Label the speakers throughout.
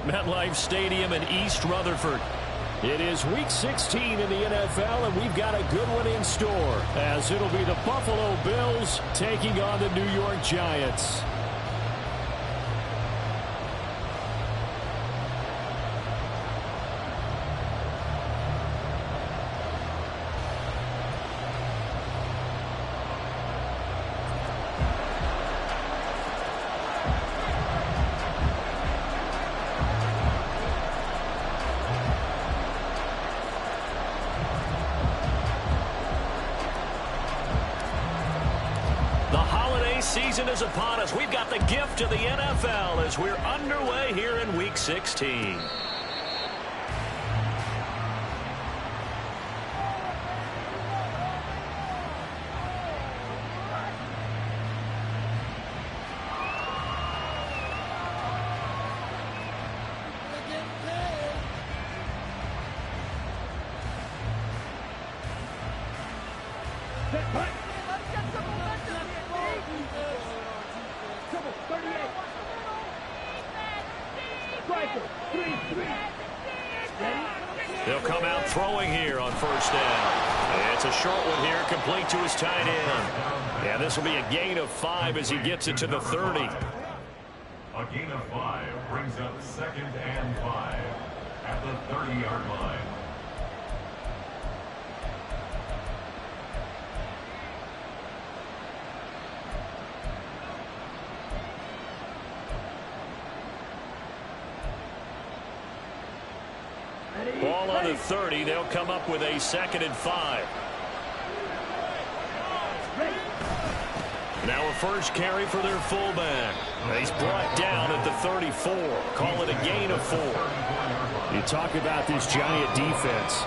Speaker 1: at MetLife Stadium in East Rutherford. It is Week 16 in the NFL, and we've got a good one in store, as it'll be the Buffalo Bills taking on the New York Giants.
Speaker 2: Season is upon us. We've got the gift of the NFL as we're underway here in Week 16.
Speaker 1: They'll come out throwing here on first down. It's a short one here, complete to his tight end. Yeah, this will be a gain of 5 as he gets it to the 30.
Speaker 3: A gain of 5 brings up 2nd and 5 at the 30-yard line.
Speaker 1: Ball on the 30. They'll come up with a 2nd and 5. Now a first carry for their fullback. He's brought down at the 34. Call it a gain of 4. You talk about this Giant defense.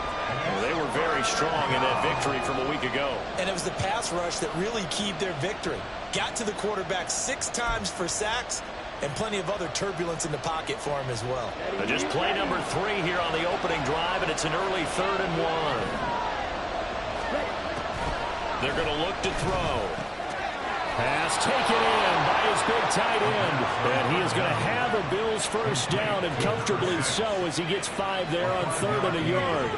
Speaker 1: Well, they were very strong in that victory from a week ago.
Speaker 4: And it was the pass rush that really keyed their victory. Got to the quarterback 6 times for sacks, and plenty of other turbulence in the pocket for him as well.
Speaker 1: Just play number 3 here on the opening drive, and it's an early 3rd and 1. They're going to look to throw. Pass taken in by his big tight end. And he is going to have a Bills first down, and comfortably so, as he gets 5 there on 3rd and a yard.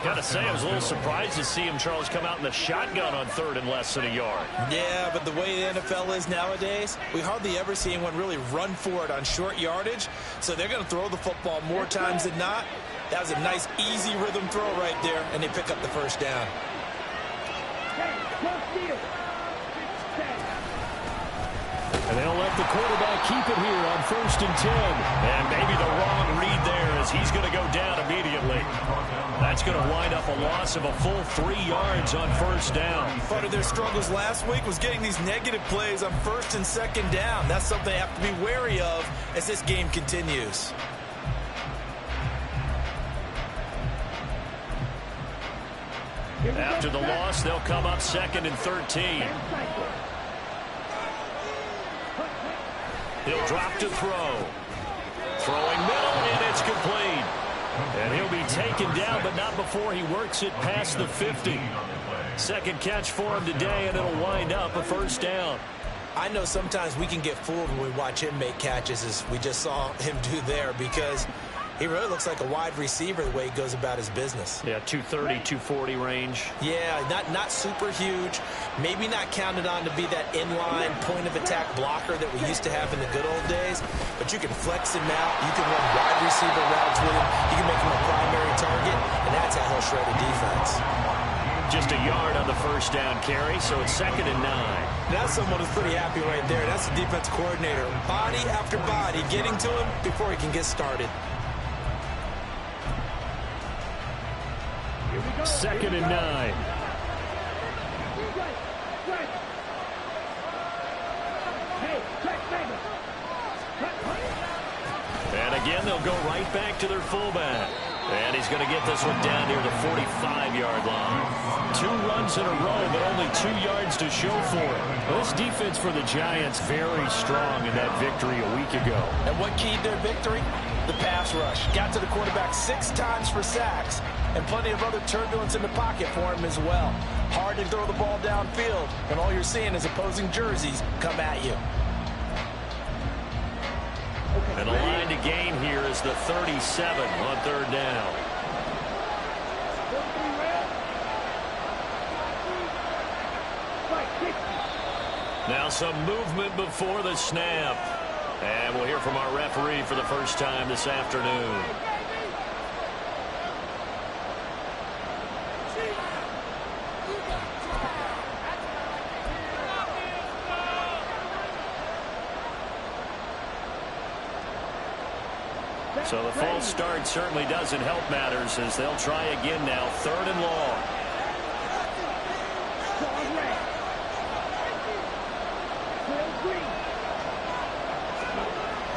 Speaker 1: Got to say, I was a little surprised to see him, Charles, come out in the shotgun on 3rd and less than a yard.
Speaker 4: Yeah, but the way the NFL is nowadays, we hardly ever see anyone really run for it on short yardage. So they're going to throw the football more times than not. That was a nice, easy rhythm throw right there, and they pick up the first down.
Speaker 1: And they'll let the quarterback keep it here on 1st and 10. And maybe the wrong read there, as he's going to go down immediately. That's going to wind up a loss of a full 3 yards on first down.
Speaker 4: Part of their struggles last week was getting these negative plays on 1st and 2nd down. That's something they have to be wary of as this game continues.
Speaker 1: After the loss, they'll come up 2nd and 13. He'll drop to throw. Throwing middle, and it's complete. And he'll be taken down, but not before he works it past the 50. Second catch for him today, and it'll wind up a first down.
Speaker 4: I know sometimes we can get fooled when we watch him make catches, as we just saw him do there, because he really looks like a wide receiver the way he goes about his business.
Speaker 1: Yeah, 230, 240 range.
Speaker 4: Yeah, not super huge. Maybe not counted on to be that inline point-of-attack blocker that we used to have in the good old days. But you can flex him out. You can run wide receiver routes with him. You can make him a primary target, and that's how he'll shred a defense.
Speaker 1: Just a yard on the first down carry, so it's 2nd and 9.
Speaker 4: That's someone who's pretty happy right there. That's the defense coordinator. Body after body, getting to him before he can get started.
Speaker 1: 2nd and 9. And again, they'll go right back to their fullback. And he's going to get this one down near the 45-yard line. 2 runs in a row, but only 2 yards to show for it. Well, this defense for the Giants very strong in that victory a week ago.
Speaker 4: And what keyed their victory? The pass rush. Got to the quarterback 6 times for sacks, and plenty of other turbulence in the pocket for him as well. Hard to throw the ball downfield when all you're seeing is opposing jerseys come at you.
Speaker 1: And a line to gain here is the 37 on 3rd down. Now some movement before the snap. And we'll hear from our referee for the first time this afternoon. So the false start certainly doesn't help matters as they'll try again now. 3rd and long.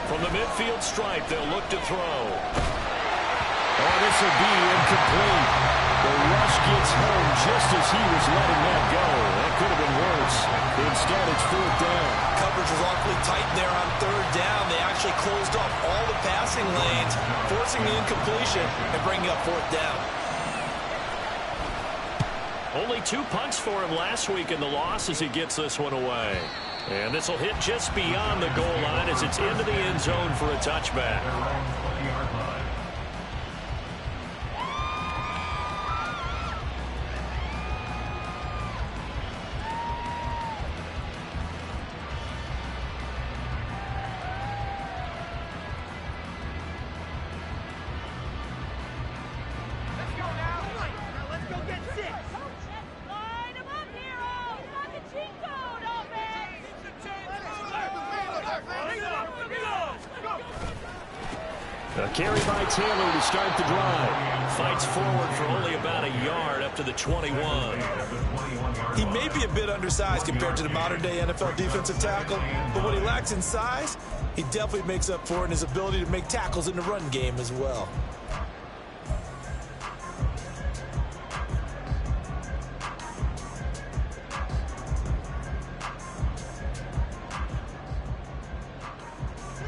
Speaker 1: From the midfield stripe, they'll look to throw. Oh, this will be incomplete. The rush gets home just as he was letting that go. That could have been worse. Instead, it's 4th down.
Speaker 4: Coverage was awfully tight there on 3rd down. They actually closed off all the passing lanes, forcing the incompletion and bringing up 4th down.
Speaker 1: Only 2 punts for him last week in the loss as he gets this one away. And this will hit just beyond the goal line as it's into the end zone for a touchback. A carry by Taylor to start the drive. Fights forward for only about a yard up to the 21.
Speaker 4: He may be a bit undersized compared to the modern-day NFL defensive tackle, but what he lacks in size, he definitely makes up for in his ability to make tackles in the run game as well.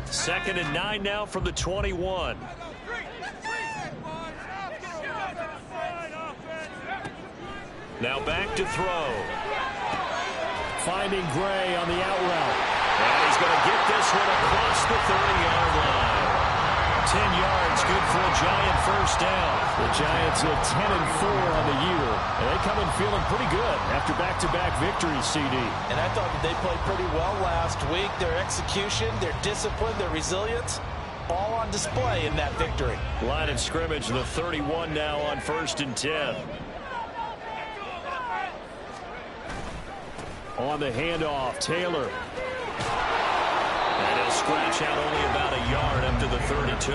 Speaker 1: Second and 9 now from the 21. Now back to throw. Finding Gray on the out route. And he's going to get this one across the 30-yard line. 10 yards, good for a Giant first down. The Giants at 10-4 on the year. And they come in feeling pretty good after back-to-back victories, CD.
Speaker 4: And I thought that they played pretty well last week. Their execution, their discipline, their resilience, all on display in that victory.
Speaker 1: Line of scrimmage, the 31 now on 1st and 10. On the handoff, Taylor. And he'll scratch out only about a yard up to the 32.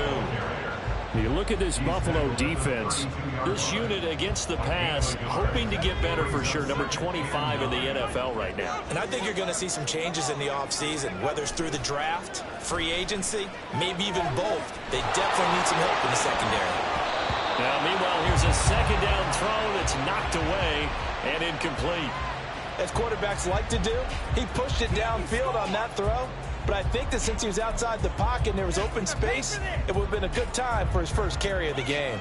Speaker 1: You look at this Buffalo defense. This unit against the pass, hoping to get better for sure. Number 25 in the NFL right now.
Speaker 4: And I think you're going to see some changes in the offseason, whether it's through the draft, free agency, maybe even both. They definitely need some help in the secondary.
Speaker 1: Now, meanwhile, here's a 2nd down throw that's knocked away and incomplete.
Speaker 4: As quarterbacks like to do, he pushed it downfield on that throw. But I think that since he was outside the pocket and there was open space, it would have been a good time for his first carry of the game.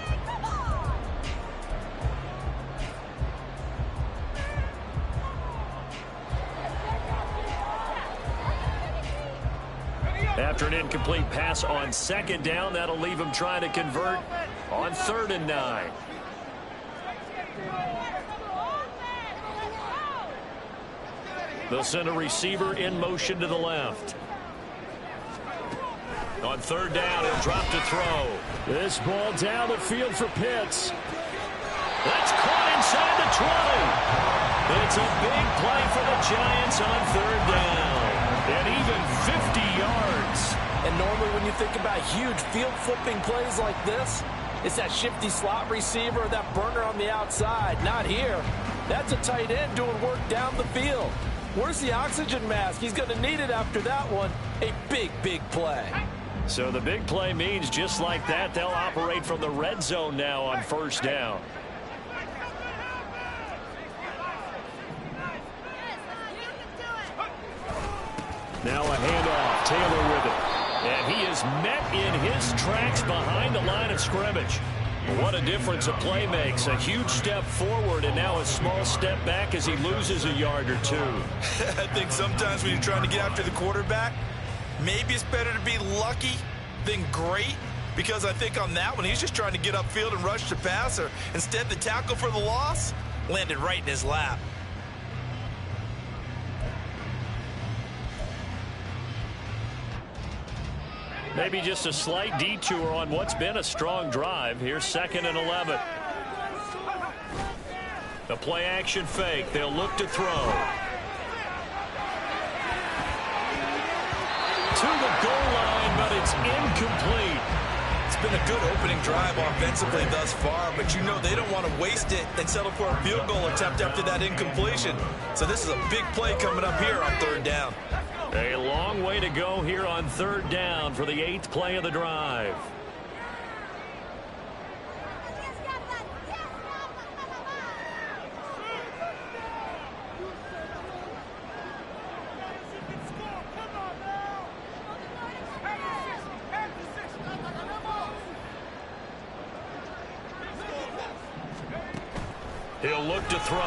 Speaker 1: After an incomplete pass on 2nd down, that'll leave him trying to convert on 3rd and 9. They'll send a receiver in motion to the left. On 3rd down, he'll drop to throw. This ball down the field for Pitts. That's caught inside the 20. It's a big play for the Giants on 3rd down. And even 50 yards.
Speaker 4: And normally when you think about huge field flipping plays like this, it's that shifty slot receiver or that burner on the outside. Not here. That's a tight end doing work down the field. Where's the oxygen mask? He's going to need it after that one. A big, big play.
Speaker 1: So the big play means just like that, they'll operate from the red zone now on 1st down. Now a handoff. Taylor with it. And he is met in his tracks behind the line of scrimmage. What a difference a play makes. A huge step forward and now a small step back as he loses a yard or two.
Speaker 4: I think sometimes when you're trying to get after the quarterback, maybe it's better to be lucky something great, because I think on that one, he's just trying to get upfield and rush the passer. Instead, the tackle for the loss landed right in his lap.
Speaker 1: Maybe just a slight detour on what's been a strong drive. Here's 2nd and 11. The play action fake. They'll look to throw. To the goal line, but it's incomplete.
Speaker 4: It's been a good opening drive offensively thus far, but you know they don't want to waste it and settle for a field goal attempt after that incompletion. So this is a big play coming up here on 3rd down.
Speaker 1: A long way to go here on 3rd down for the 8th play of the drive. He'll look to throw.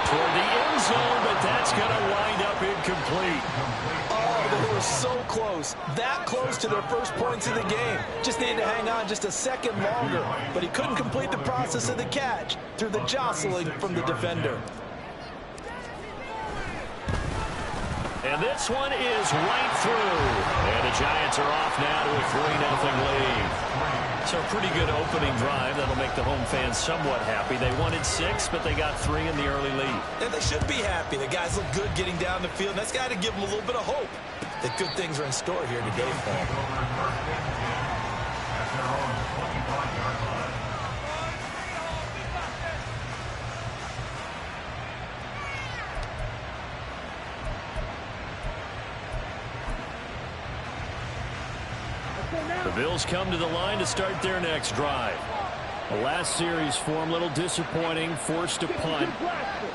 Speaker 1: Toward the end zone, but that's going to wind up incomplete.
Speaker 4: Oh, they were so close. That close to their first points of the game. Just needed to hang on just a second longer. But he couldn't complete the process of the catch through the jostling from the defender.
Speaker 1: And this one is right through. And the Giants are off now to a 3-0 lead. So a pretty good opening drive. That'll make the home fans somewhat happy. They wanted 6, but they got 3 in the early lead.
Speaker 4: And they should be happy. The guys look good getting down the field. That's got to give them a little bit of hope that good things are in store here today for them.
Speaker 1: The Bills come to the line to start their next drive. The last series for them, a little disappointing, forced a punt.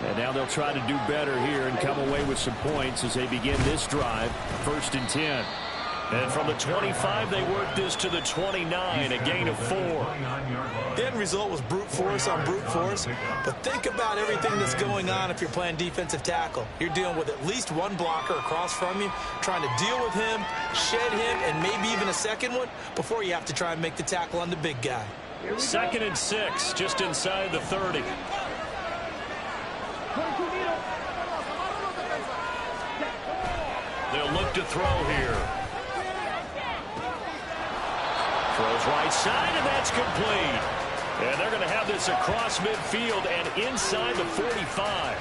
Speaker 1: And now they'll try to do better here and come away with some points as they begin this drive, 1st and 10. And from the 25, they work this to the 29, a gain of 4.
Speaker 4: The end result was brute force on brute force. But think about everything that's going on if you're playing defensive tackle. You're dealing with at least one blocker across from you, trying to deal with him, shed him, and maybe even a second one before you have to try and make the tackle on the big guy.
Speaker 1: 2nd and 6, just inside the 30. They'll look to throw here. Throws right side, and that's complete. And they're going to have this across midfield and inside the 45.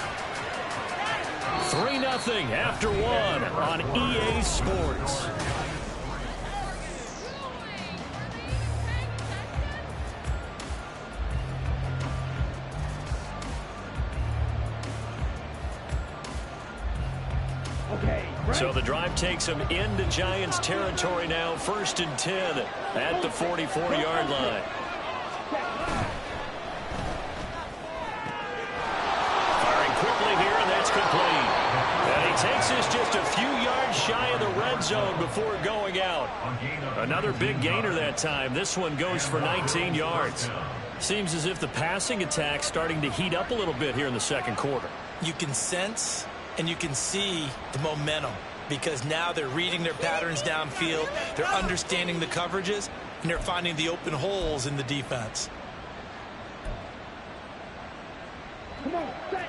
Speaker 1: 3-0 after 1 on EA Sports. So the drive takes them into Giants territory now, 1st and 10 at the 44-yard line. Firing quickly here, and that's complete. And he takes this just a few yards shy of the red zone before going out. Another big gainer that time. This one goes for 19 yards. Seems as if the passing attack's starting to heat up a little bit here in the 2nd quarter.
Speaker 4: You can sense and you can see the momentum, because now they're reading their patterns downfield, they're understanding the coverages, and they're finding the open holes in the defense.
Speaker 5: Come on, set.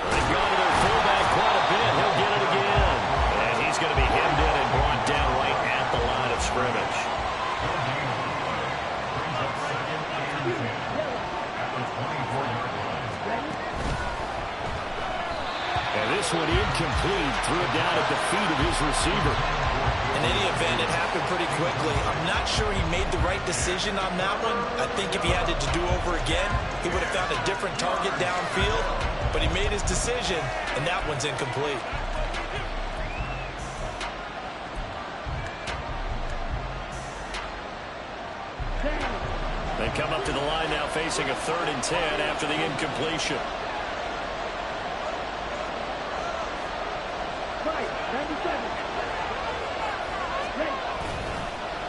Speaker 1: They've gone to their fullback quite a bit. He'll get it again. And he's going to be hemmed in and brought down right at the line of scrimmage. And this one incomplete. Threw it down at the feet of his receiver.
Speaker 4: In any event, it happened pretty quickly. I'm not sure he made the right decision on that one. I think if he had it to do over again, he would have found a different target downfield. But he made his decision, and that one's incomplete.
Speaker 1: They come up to the line now facing a 3rd and 10 after the incompletion.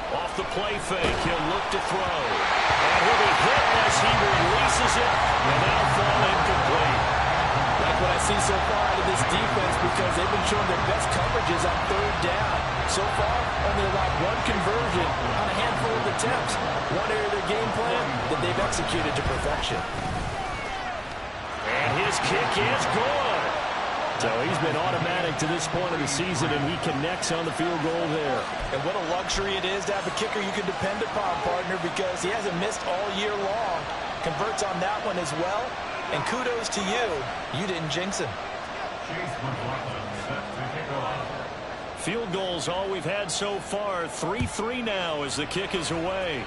Speaker 1: Off the play fake, he'll look to throw. And he'll be hit as he releases it, and that'll fall incomplete.
Speaker 4: to see so far out of this defense because they've been showing their best coverages on third down. So far, only allowed one conversion on a handful of attempts. One area of their game plan that they've executed to perfection.
Speaker 1: And his kick is good. So he's been automatic to this point of the season, and he connects on the field goal there.
Speaker 4: And what a luxury it is to have a kicker you can depend upon, partner, because he hasn't missed all year long. Converts on that one as well. And kudos to you. You didn't jinx him.
Speaker 3: Chase McLaughlin set to kick off.
Speaker 1: Field goals all we've had so far. 3-3 now as the kick is away.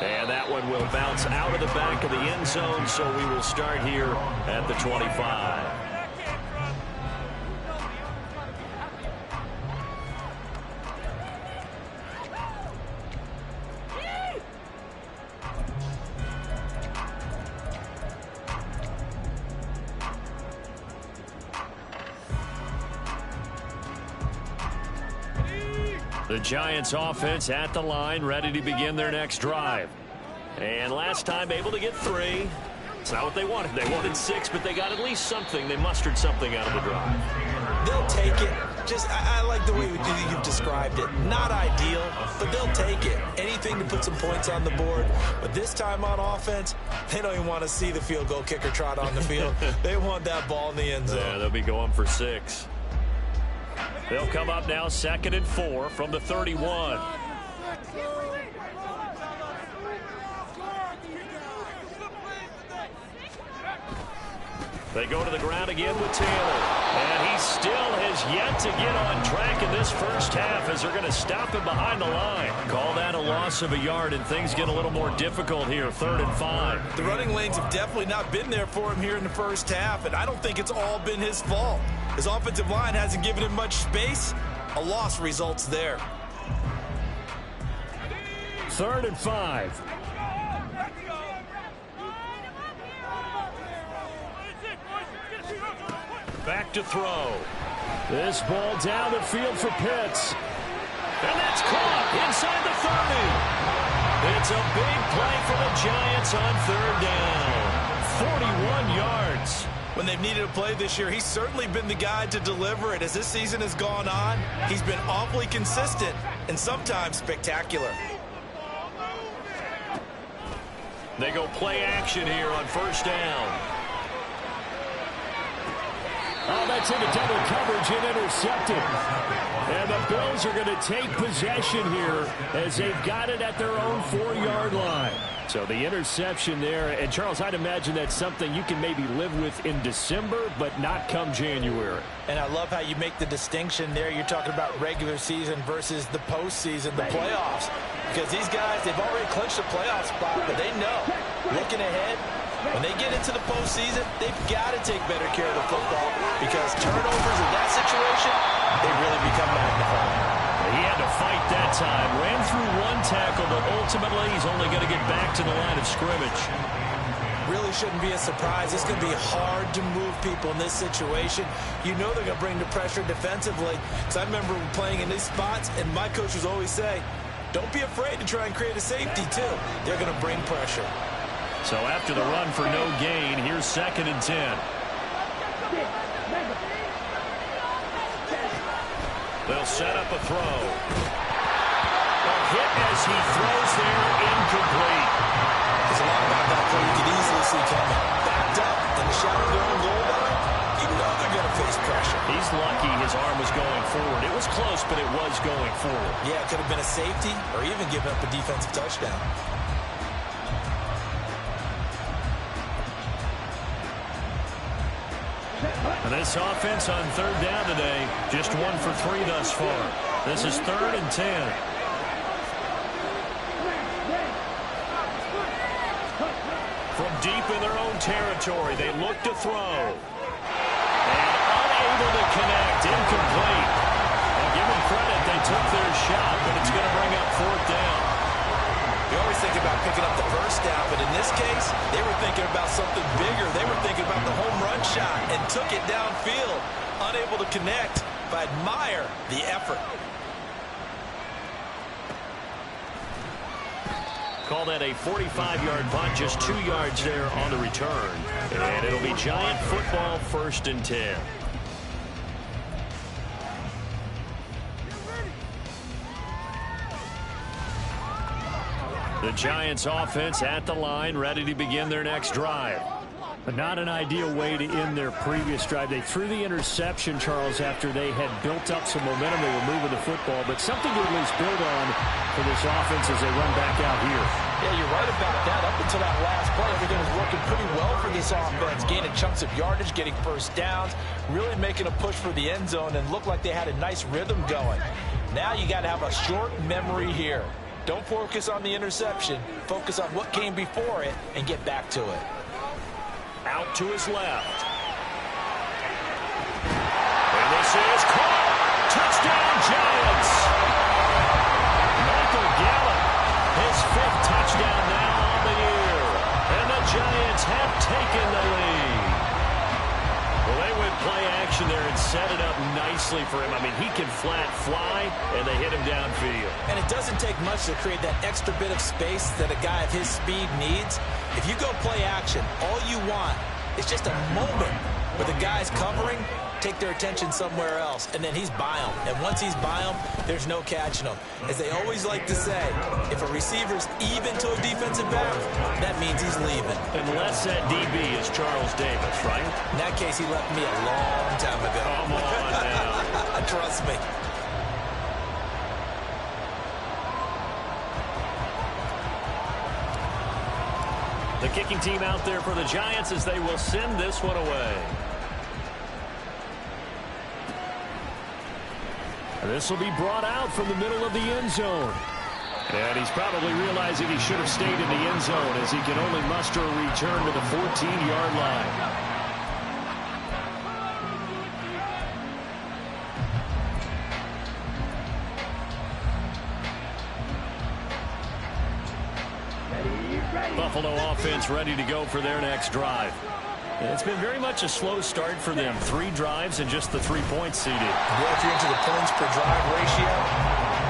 Speaker 1: And that one will bounce out of the back of the end zone, so we will start here at the 25. The Giants offense at the line, ready to begin their next drive. And last time able to get 3. It's not what they wanted. They wanted 6, but they got at least something. They mustered something out of the drive.
Speaker 4: They'll take it. I like the way you've described it. Not ideal, but they'll take it. Anything to put some points on the board. But this time on offense, they don't even want to see the field goal kicker trot on the field. They want that ball in the end zone.
Speaker 1: Yeah, they'll be going for 6. They'll come up now 2nd and 4 from the 31. They go to the ground again with Taylor. And he still has yet to get on track in this first half as they're going to stop him behind the line. Call that a loss of a yard, and things get a little more difficult here, 3rd and 5.
Speaker 4: The running lanes have definitely not been there for him here in the first half, and I don't think it's all been his fault. His offensive line hasn't given him much space. A loss results there.
Speaker 1: 3rd and 5. Back to throw. This ball down the field for Pitts. And that's caught inside the 30. It's a big play for the Giants on 3rd down. 41 yards.
Speaker 4: When they've needed a play this year, he's certainly been the guy to deliver it. As this season has gone on, he's been awfully consistent and sometimes spectacular.
Speaker 1: They go play action here on 1st down. Oh, that's into double coverage and intercepted. And the Bills are going to take possession here as they've got it at their own 4-yard line. So the interception there, and Charles, I'd imagine that's something you can maybe live with in December, but not come January.
Speaker 4: And I love how you make the distinction there. You're talking about regular season versus the postseason, the playoffs. Because these guys, they've already clinched the playoff spot, but they know, looking ahead, when they get into the postseason, they've got to take better care of the football because turnovers in that situation, they really become magnified.
Speaker 1: He had to fight that time. Ran through one tackle, but ultimately he's only going to get back to the line of scrimmage.
Speaker 4: Really shouldn't be a surprise. It's going to be hard to move people in this situation. You know they're going to bring the pressure defensively. Because I remember playing in these spots, and my coaches always say, don't be afraid to try and create a safety, too. They're going to bring pressure.
Speaker 1: So after the run for no gain, here's 2nd and 10. They'll set up a throw. A hit as he throws there, incomplete.
Speaker 4: There's a lot about that play you can easily see coming. Backed up in the shadow of their own goal line, you know they're going to face pressure.
Speaker 1: He's lucky his arm was going forward. It was close, but it was going forward.
Speaker 4: Yeah, it could have been a safety or even given up a defensive touchdown.
Speaker 1: And this offense on 3rd down today, just 1 for 3 thus far. This is 3rd and 10. From deep in their own territory, they look to throw. And unable to connect, incomplete. And give them credit, they took their shot, but it's going to bring up 4th down.
Speaker 4: You always think about picking up the first down, but in this case, they were thinking about something bigger. They were thinking about the home run shot and took it downfield. Unable to connect, but admire the effort.
Speaker 2: Call that a 45-yard punt, just 2 yards there on the return. And it'll be Giant football, 1st and 10. The Giants offense at the line, ready to begin their next drive.
Speaker 1: But not an ideal way to end their previous drive. They threw the interception, Charles, after they had built up some momentum. They were moving the football, but something to at least build on for this offense as they run back out here.
Speaker 4: Yeah, you're right about that. Up until that last play, everything was working pretty well for this offense, gaining chunks of yardage, getting first downs, really making a push for the end zone, and looked like they had a nice rhythm going. Now you got to have a short memory here. Don't focus on the interception. Focus on what came before it and get back to it.
Speaker 2: Out to his left. And this is caught. Touchdown, Giants. Michael Gallup, his 5th touchdown now on the year. And the Giants have taken the lead. Well, they went play action there and set it up nicely for him. I mean, he can flat fly, and they hit him downfield.
Speaker 4: And it doesn't take much to create that extra bit of space that a guy of his speed needs. If you go play action, all you want is just a moment where the guy's covering, take their attention somewhere else, and then he's by him. And once he's by him, there's no catching him. As they always like to say, if a receiver's even to a defensive back, that means he's leaving.
Speaker 2: Unless that DB is Charles Davis, right?
Speaker 4: In that case, he left me a long time ago.
Speaker 2: Come on now.
Speaker 4: Trust me.
Speaker 2: The kicking team out there for the Giants as they will send this one away.
Speaker 1: This will be brought out from the middle of the end zone. And he's probably realizing he should have stayed in the end zone as he can only muster a return to the 14-yard line. Buffalo offense ready to go for their next drive. It's been very much a slow start for them. 3 drives and just the 3 points seeded.
Speaker 4: Well, if you're into the points per drive ratio,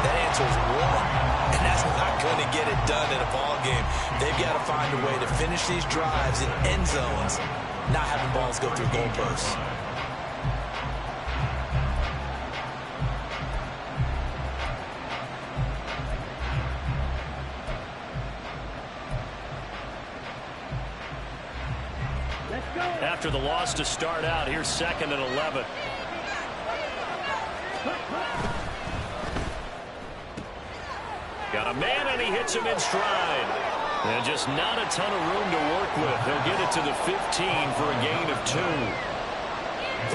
Speaker 4: that answer is 1. And that's not going to get it done in a ball game. They've got to find a way to finish these drives in end zones, not having balls go through goalposts.
Speaker 1: After the loss to start out, here's 2nd and 11. Got a man, and he hits him in stride. And just not a ton of room to work with. He'll get it to the 15 for a gain of 2.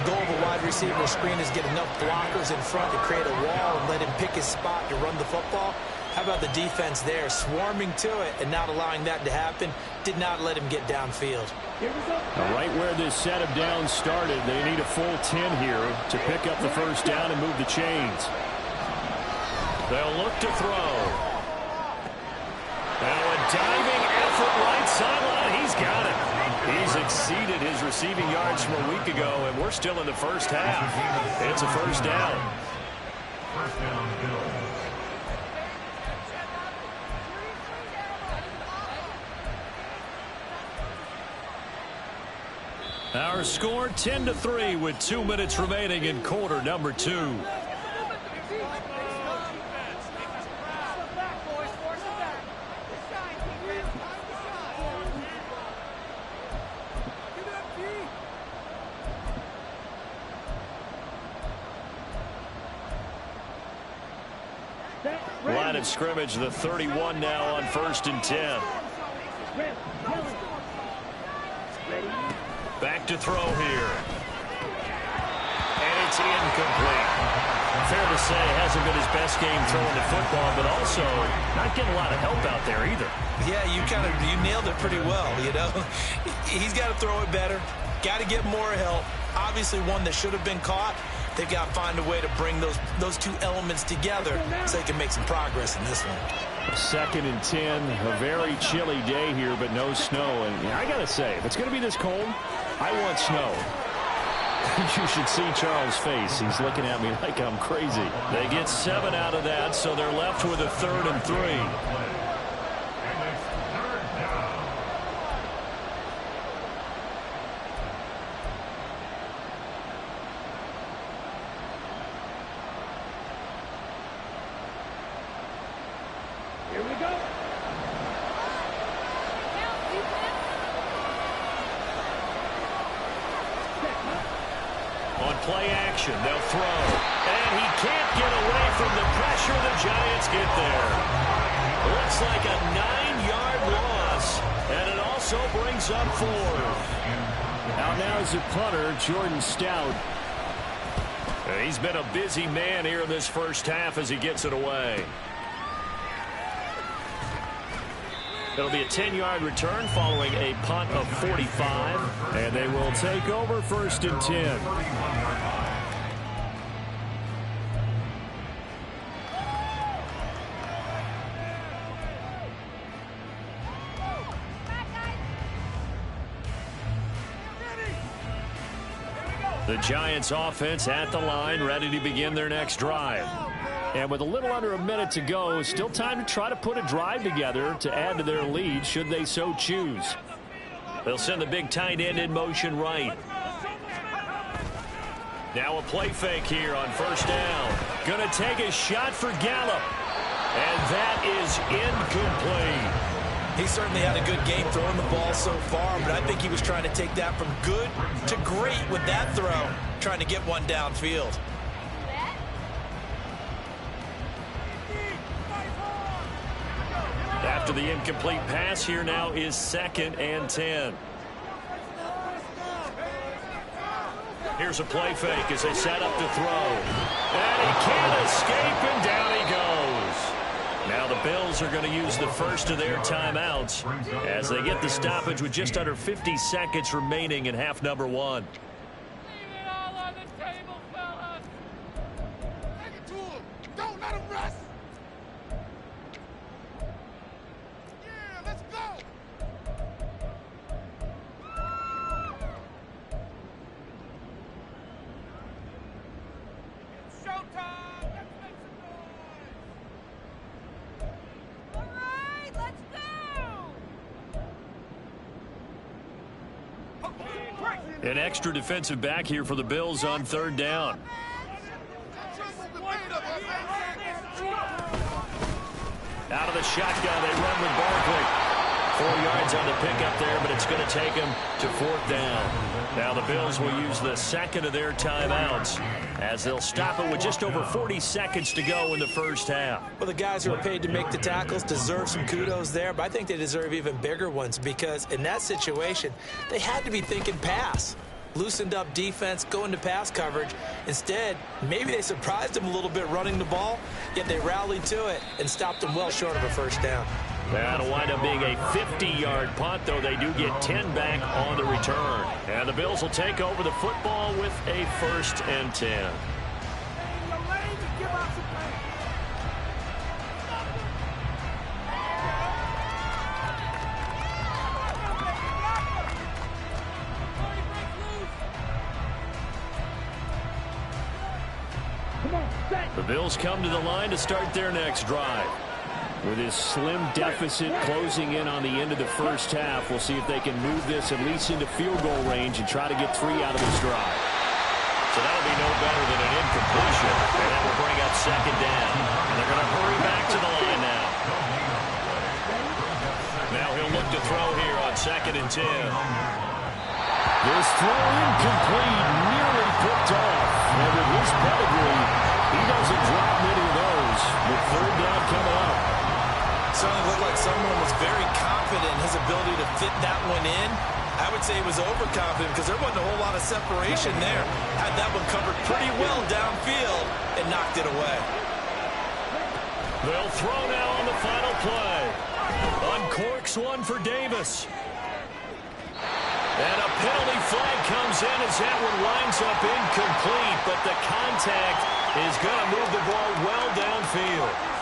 Speaker 4: The goal of a wide receiver screen is get enough blockers in front to create a wall and let him pick his spot to run the football. How about the defense there, swarming to it and not allowing that to happen? Did not let him get downfield.
Speaker 1: Right where this set of downs started, they need a full 10 here to pick up the first down and move the chains.
Speaker 2: They'll look to throw. Now a diving effort right sideline. He's got it. He's exceeded his receiving yards from a week ago, and we're still in the first half. It's a first down.
Speaker 3: First down, Bills.
Speaker 1: Our score 10-3 with 2 minutes remaining in quarter number 2. Line of scrimmage, the 31 now on 1st and 10. Back to throw here. And it's incomplete. Fair to say, hasn't been his best game throwing the football, but also not getting a lot of help out there either.
Speaker 4: Yeah, you nailed it pretty well, you know. He's got to throw it better. Got to get more help. Obviously one that should have been caught. They've got to find a way to bring those 2 elements together so they can make some progress in this one.
Speaker 1: 2nd and 10, a very chilly day here, but no snow. And I got to say, if it's going to be this cold, I want snow. You should see Charles' face. He's looking at me like I'm crazy.
Speaker 2: They get 7 out of that, so they're left with a 3rd and 3.
Speaker 5: we go.
Speaker 1: On play action, they'll throw. And he can't get away from the pressure. The Giants get there. Looks like a 9-yard loss. And it also brings up 4. Out now is the punter, Jordan Stout. He's been a busy man here in this first half as he gets it away. It'll be a 10-yard return following a punt of 45. And they will take over 1st and 10. The Giants offense at the line, ready to begin their next drive. And with a little under a minute to go, still time to try to put a drive together to add to their lead should they so choose. They'll send the big tight end in motion right. Now a play fake here on 1st down. Going to take a shot for Gallup. And that is incomplete.
Speaker 4: He certainly had a good game throwing the ball so far, but I think he was trying to take that from good to great with that throw, trying to get one downfield.
Speaker 1: After the incomplete pass, here now is 2nd and 10. Here's a play fake as they set up to throw. And he can't escape, and down he goes. Now the Bills are going to use the first of their timeouts as they get the stoppage with just under 50 seconds remaining in half number 1.
Speaker 5: Leave it all on the table, fellas. Take it to him. Don't let him rest. Yeah, let's go. It's showtime. Let's make some noise. All right, let's go.
Speaker 1: An extra defensive back here for the Bills on 3rd down. Out of the shotgun, they run with Barkley. 4 yards on the pickup there, but it's going to take him to 4th down. Now the Bills will use the second of their timeouts as they'll stop it with just over 40 seconds to go in the first half.
Speaker 4: Well, the guys who are paid to make the tackles deserve some kudos there, but I think they deserve even bigger ones because in that situation, they had to be thinking pass. Loosened up defense, going to pass coverage. Instead, maybe they surprised him a little bit running the ball, yet they rallied to it and stopped him well short of a 1st down.
Speaker 1: That'll wind up being a 50-yard punt, though they do get 10 back on the return. And the Bills will take over the football with a 1st and 10. The Bills come to the line to start their next drive. With his slim deficit closing in on the end of the first half, we'll see if they can move this at least into field goal range and try to get 3 out of this drive. So that'll be no better than an incompletion, and that will bring up 2nd down. And they're going to hurry back to the line now. Now he'll look to throw here on 2nd and 10. This throw incomplete, nearly picked off. And with his pedigree, he doesn't drop many of those. With 3rd down coming up.
Speaker 4: Certainly looked like someone was very confident in his ability to fit that one in. I would say he was overconfident because there wasn't a whole lot of separation there. Had that one covered pretty well downfield and knocked it away.
Speaker 1: They'll throw now on the final play. Uncorks one for Davis. And a penalty flag comes in as that one winds up incomplete, but the contact is going to move the ball well downfield.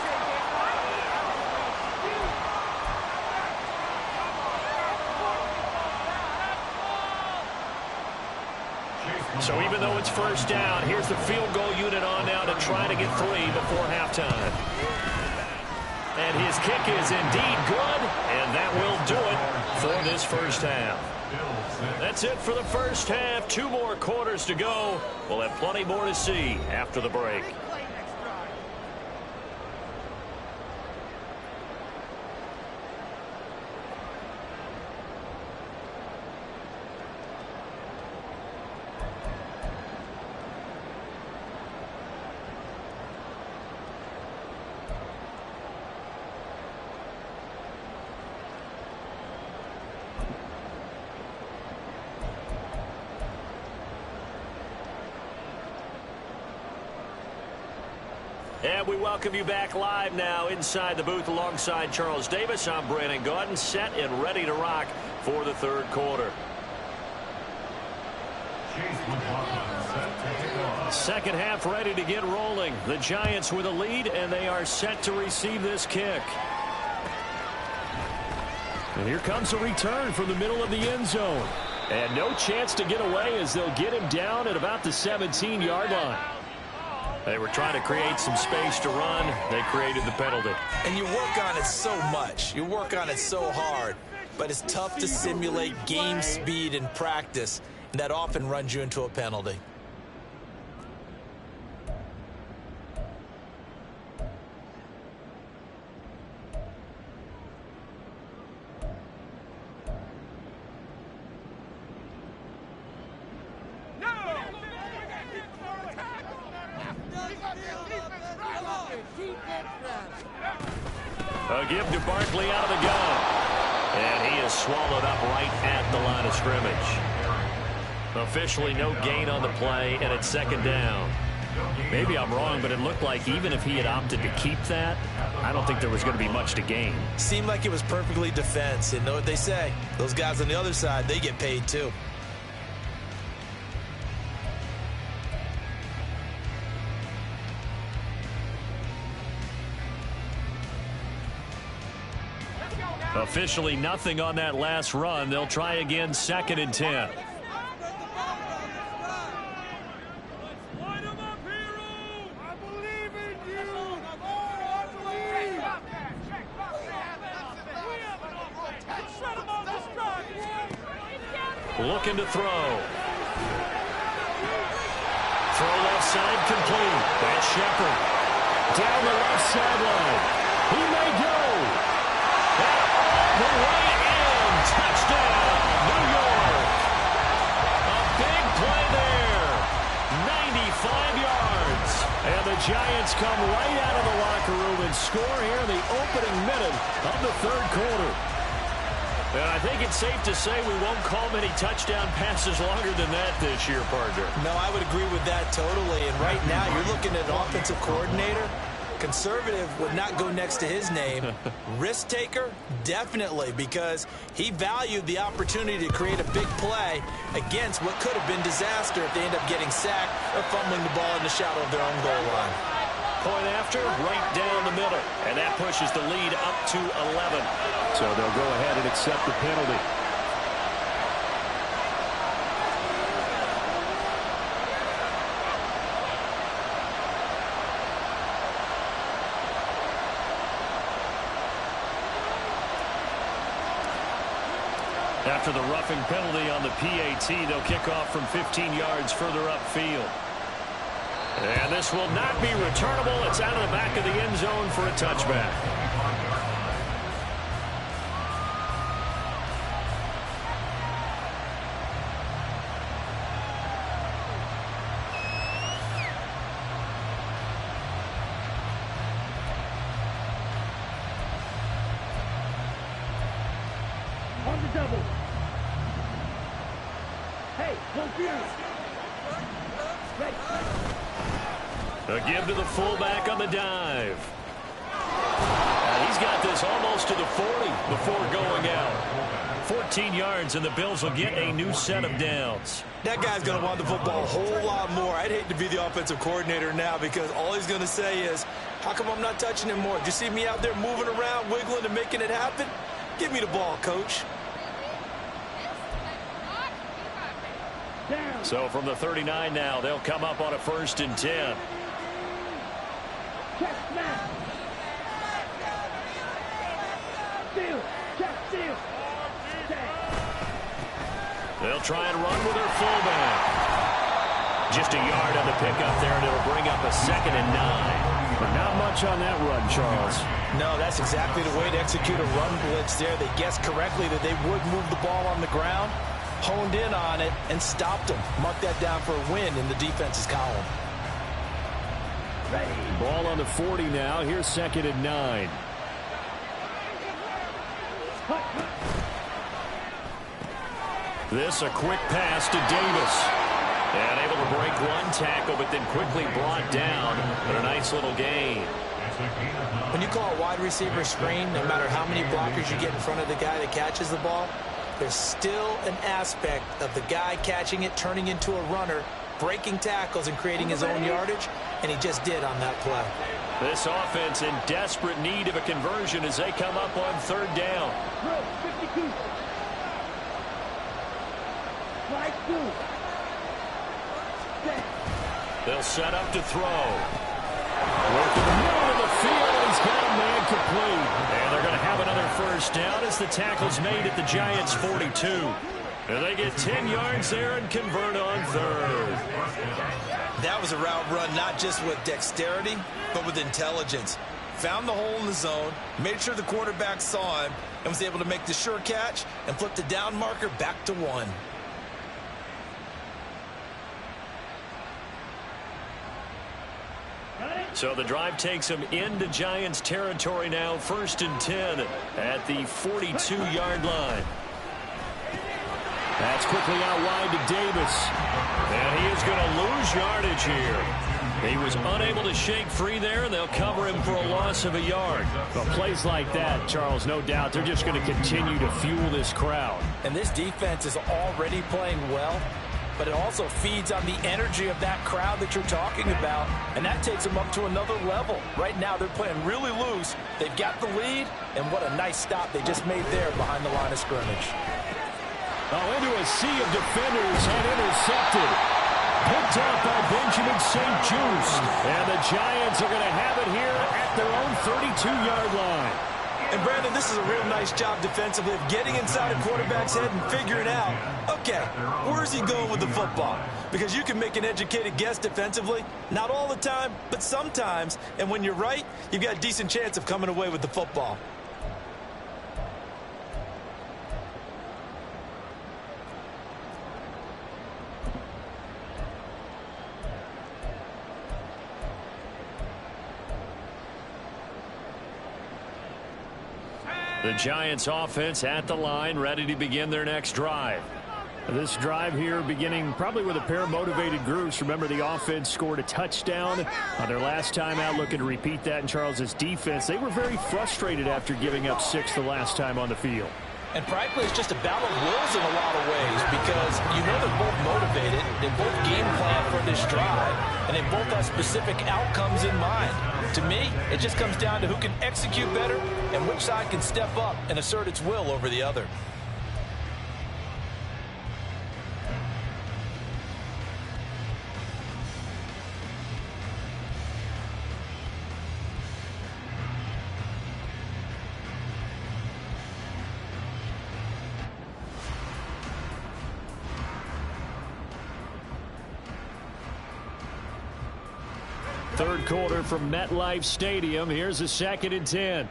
Speaker 1: So even though it's 1st down, here's the field goal unit on now to try to get 3 before halftime. And his kick is indeed good, and that will do it for this first half. That's it for the first half. 2 more quarters to go. We'll have plenty more to see after the break.
Speaker 2: And we welcome you back live now inside the booth alongside Charles Davis. I'm Brandon Gaudin, set and ready to rock for the third quarter. Second half ready to get rolling. The Giants with a lead, and they are set to receive this kick.
Speaker 1: And here comes a return from the middle of the end zone. And no chance to get away as they'll get him down at about the 17-yard line.
Speaker 2: They were trying to create some space to run. They created the penalty.
Speaker 4: And you work on it so much. You work on it so hard. But it's tough to simulate game speed in practice. And that often runs you into a penalty.
Speaker 2: A give to Barkley out of the gun. And he is swallowed up right at the line of scrimmage. Officially no gain on the play, and it's second down.
Speaker 1: Maybe I'm wrong, but it looked like even if he had opted to keep that, I don't think there was going to be much to gain.
Speaker 4: Seemed like it was perfectly defense. And know what they say? Those guys on the other side, they get paid too.
Speaker 1: Officially nothing on that last run. They'll try again, second and 10.
Speaker 2: Looking to throw. Throw left side complete. That's Shepard.
Speaker 1: Down the left sideline. He may go.
Speaker 2: The way in. Touchdown, New York. A big play there. 95 yards.
Speaker 1: And the Giants come right out of the locker room and score here in the opening minute of the third quarter.
Speaker 2: And I think it's safe to say we won't call many touchdown passes longer than that this year, partner.
Speaker 4: No, I would agree with that totally. And right now, you're looking at an offensive coordinator. Conservative would not go next to his name. Risk taker, definitely, because he valued the opportunity to create a big play against what could have been disaster if they end up getting sacked or fumbling the ball in the shadow of their own goal line.
Speaker 2: Point after, right down the middle. And that pushes the lead up to 11.
Speaker 1: So they'll go ahead and accept the penalty. After the roughing penalty on the PAT, they'll kick off from 15 yards further upfield.
Speaker 2: And this will not be returnable. It's out of the back of the end zone for a touchback.
Speaker 6: On the double. Hey, confused.
Speaker 2: A give to the fullback on the dive. And he's got this almost to the 40 before going out. 14 yards, and the Bills will get a new set of downs.
Speaker 4: That guy's going to want the football a whole lot more. I'd hate to be the offensive coordinator now because all he's going to say is, how come I'm not touching him more? Did you see me out there moving around, wiggling, and making it happen? Give me the ball, coach.
Speaker 2: So from the 39 now, they'll come up on a 1st and 10.
Speaker 6: Check snap. Steal. Check steal.
Speaker 2: They'll try and run with their fullback. Just a yard on the pickup there, and it'll bring up a 2nd and 9.
Speaker 1: But not much on that run, Charles.
Speaker 4: No, that's exactly the way to execute a run blitz there. They guessed correctly that they would move the ball on the ground, honed in on it, and stopped them. Mark that down for a win in the defense's column.
Speaker 1: Ball on the 40 now. Here's 2nd and 9. This a quick pass to Davis. And able to break one tackle, but then quickly brought down. But a nice little gain.
Speaker 4: When you call a wide receiver screen, no matter how many blockers you get in front of the guy that catches the ball, there's still an aspect of the guy catching it, turning into a runner, breaking tackles and creating his own yardage, and he just did on that play.
Speaker 1: This offense in desperate need of a conversion as they come up on third down.
Speaker 6: 52. Slide 2. Set.
Speaker 1: They'll set up to throw. Work in the middle of the field. He's got a man complete. And they're going to have another first down as the tackle's made at the Giants' 42. And they get 10 yards there and convert on third.
Speaker 4: That was a route run not just with dexterity, but with intelligence. Found the hole in the zone, made sure the quarterback saw him, and was able to make the sure catch and flip the down marker back to 1.
Speaker 1: So the drive takes them into Giants territory now, 1st and 10 at the 42-yard line. That's quickly out wide to Davis. And he is going to lose yardage here. He was unable to shake free there, and they'll cover him for a loss of a yard. But plays like that, Charles, no doubt, they're just going to continue to fuel this crowd.
Speaker 4: And this defense is already playing well, but it also feeds on the energy of that crowd that you're talking about, and that takes them up to another level. Right now, they're playing really loose. They've got the lead, and what a nice stop they just made there behind the line of scrimmage.
Speaker 1: Oh, into a sea of defenders and intercepted. Picked up by Benjamin St-Juste. And the Giants are going to have it here at their own 32-yard line.
Speaker 4: And, Brandon, this is a real nice job defensively of getting inside a quarterback's head and figuring out, okay, where's he going with the football? Because you can make an educated guess defensively, not all the time, but sometimes. And when you're right, you've got a decent chance of coming away with the football.
Speaker 1: The Giants offense at the line, ready to begin their next drive. This drive here beginning probably with a pair of motivated groups. Remember, the offense scored a touchdown on their last time out, looking to repeat that in Charles's defense. They were very frustrated after giving up 6 the last time on the field.
Speaker 4: And frankly, it's just a battle of wills in a lot of ways because you know they're both motivated, they both game plan for this drive, and they both have specific outcomes in mind. To me, it just comes down to who can execute better and which side can step up and assert its will over the other.
Speaker 1: Third quarter from MetLife Stadium. Here's a 2nd and 10.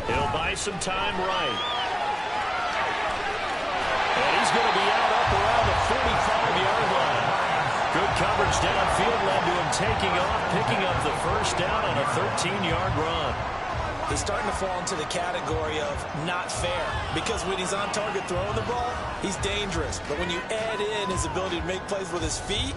Speaker 1: He'll buy some time right. And he's going to be out up around the 45-yard line. Good coverage downfield led to him taking off, picking up the first down on a 13-yard run.
Speaker 4: He's starting to fall into the category of not fair because when he's on target throwing the ball, he's dangerous. But when you add in his ability to make plays with his feet,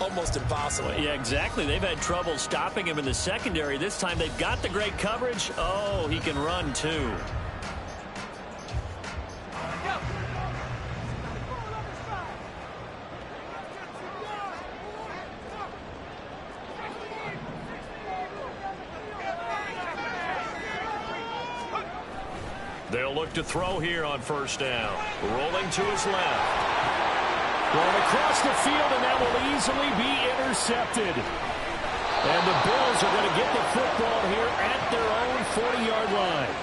Speaker 4: almost impossible.
Speaker 1: Well, yeah, exactly. They've had trouble stopping him in the secondary. This time they've got the great coverage. Oh, he can run too. They'll look to throw here on first down. Rolling to his left. Going across the field, and that will easily be intercepted. And the Bills are going to get the football here at their own 40-yard line.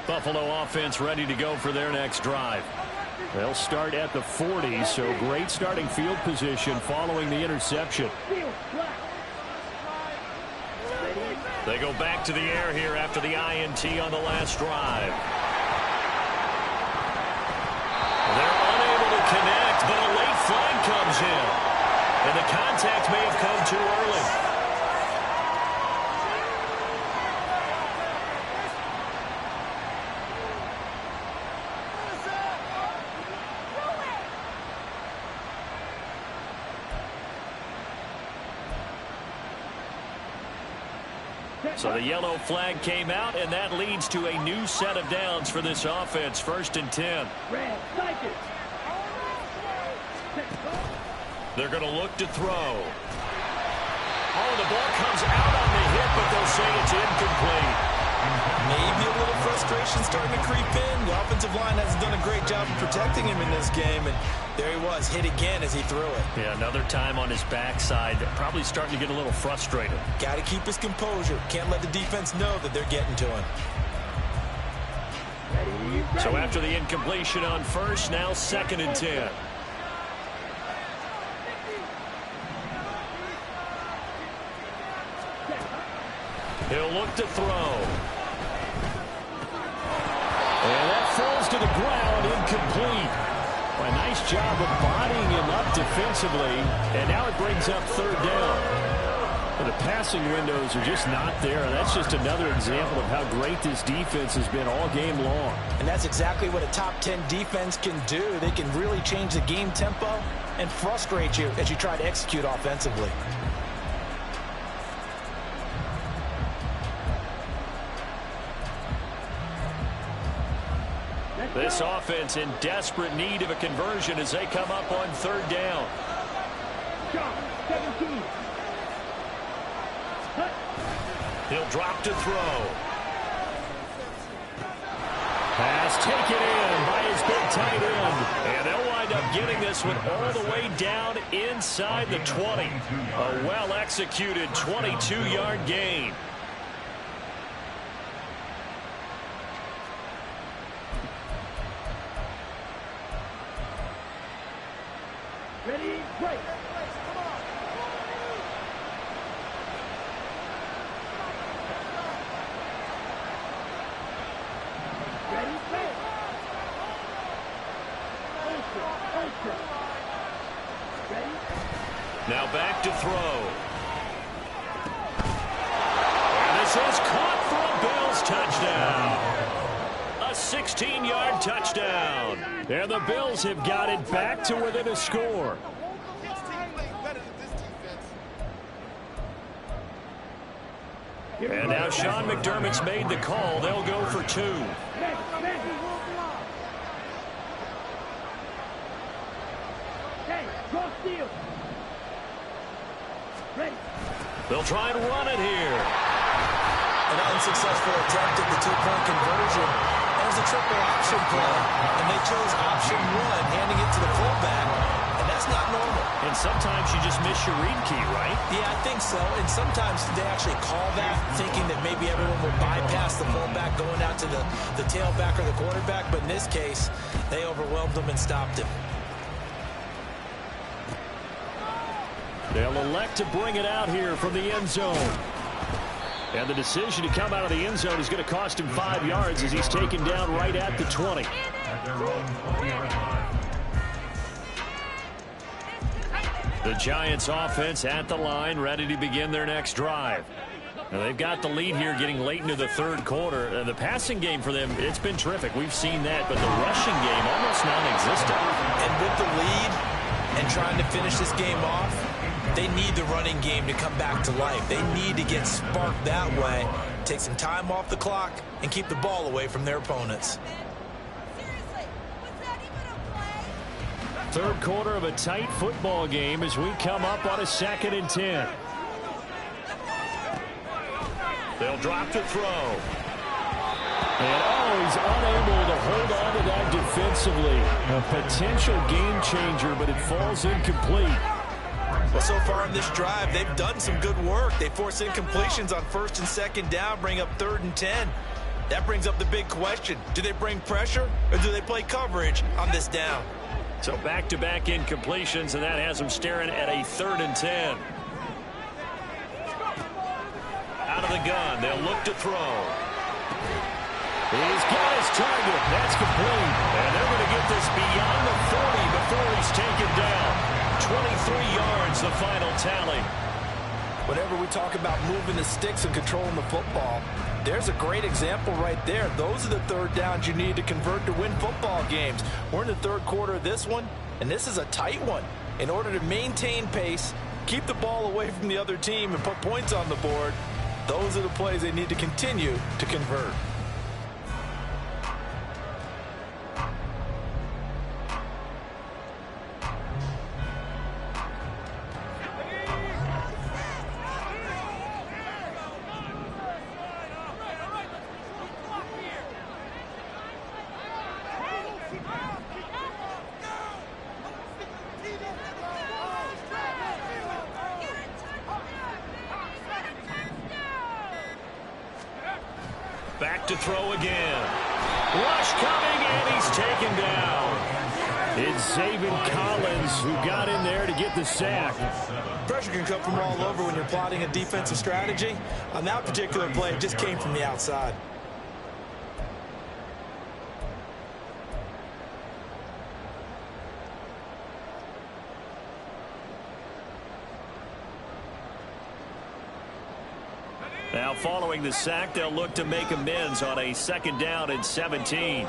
Speaker 1: Buffalo offense ready to go for their next drive. They'll start at the 40, so great starting field position following the interception.
Speaker 2: They go back to the air here after the INT on the last drive. They're unable to connect, but a late flag comes in. And the contact may have come too early. So the yellow flag came out, and that leads to a new set of downs for this offense. 1st and 10. They're going to look to throw. Oh, the ball comes out on the hit, but they'll say it's incomplete.
Speaker 4: Maybe a little frustration starting to creep in. The offensive line hasn't done a great job of protecting him in this game, and there he was, hit again as he threw it.
Speaker 2: Yeah, another time on his backside, probably starting to get a little frustrated.
Speaker 4: Got to keep his composure. Can't let the defense know that they're getting to him.
Speaker 2: So after the incompletion on 1st, now 2nd and 10. He'll look to throw.
Speaker 1: And that falls to the ground, incomplete. Well, a nice job of bodying him up defensively, and now it brings up 3rd down. But the passing windows are just not there. That's just another example of how great this defense has been all game long.
Speaker 4: And that's exactly what a top 10 defense can do. They can really change the game tempo and frustrate you as you try to execute offensively.
Speaker 2: This offense in desperate need of a conversion as they come up on 3rd down.
Speaker 6: 17.
Speaker 2: He'll drop to throw.
Speaker 1: Pass taken in by his big tight end.
Speaker 2: And they'll wind up getting this one all the way down inside the 20. A well-executed 22-yard gain.
Speaker 6: Ready, break. Ready, break. Ready?
Speaker 2: Now back to throw. And this is caught for a Bills touchdown. A 16-yard touchdown.
Speaker 1: And the Bills have got it back to within a score.
Speaker 2: And now Sean McDermott's made the call. They'll go for 2. They'll try and run it here.
Speaker 4: An unsuccessful attempt at the 2-point conversion. It was a triple option play, and they chose option 1, handing it to the fullback, and that's not normal.
Speaker 2: And sometimes you just miss your read key, right?
Speaker 4: Yeah, I think so, and sometimes they actually call that, thinking that maybe everyone will bypass the fullback going out to the tailback or the quarterback, but in this case, they overwhelmed him and stopped him.
Speaker 1: They'll elect to bring it out here from the end zone. And the decision to come out of the end zone is going to cost him 5 yards as he's taken down right at the 20.
Speaker 3: At their own 20-yard line.
Speaker 2: The Giants offense at the line, ready to begin their next drive. Now they've got the lead here getting late into the 3rd quarter. The passing game for them, it's been terrific. We've seen that, but the rushing game almost non-existent.
Speaker 4: And with the lead and trying to finish this game off, they need the running game to come back to life. They need to get sparked that way, take some time off the clock, and keep the ball away from their opponents.
Speaker 1: Third quarter of a tight football game as we come up on a 2nd and 10.
Speaker 2: They'll drop to throw.
Speaker 1: And he's unable to hold on to that defensively. A potential game changer, but it falls incomplete.
Speaker 4: Well, so far in this drive, they've done some good work. They force incompletions on 1st and 2nd down, bring up 3rd and 10. That brings up the big question. Do they bring pressure or do they play coverage on this down?
Speaker 1: So back-to-back incompletions, and that has them staring at a 3rd and 10. Out of the gun, they'll look to throw. He's got his target. That's complete. And they're going to get this beyond the 40 before he's taken down. 23 yards, the final tally.
Speaker 4: Whenever we talk about moving the sticks and controlling the football, there's a great example right there. Those are the 3rd downs you need to convert to win football games. We're in the 3rd quarter of this one, and this is a tight one. In order to maintain pace, keep the ball away from the other team, and put points on the board, those are the plays they need to continue to convert.
Speaker 1: Back to throw again. Rush coming, and he's taken down. It's Zaven Collins who got in there to get the sack.
Speaker 4: Pressure can come from all over when you're plotting a defensive strategy. On that particular play, it just came from the outside.
Speaker 1: Now following the sack, they'll look to make amends on a 2nd down and 17.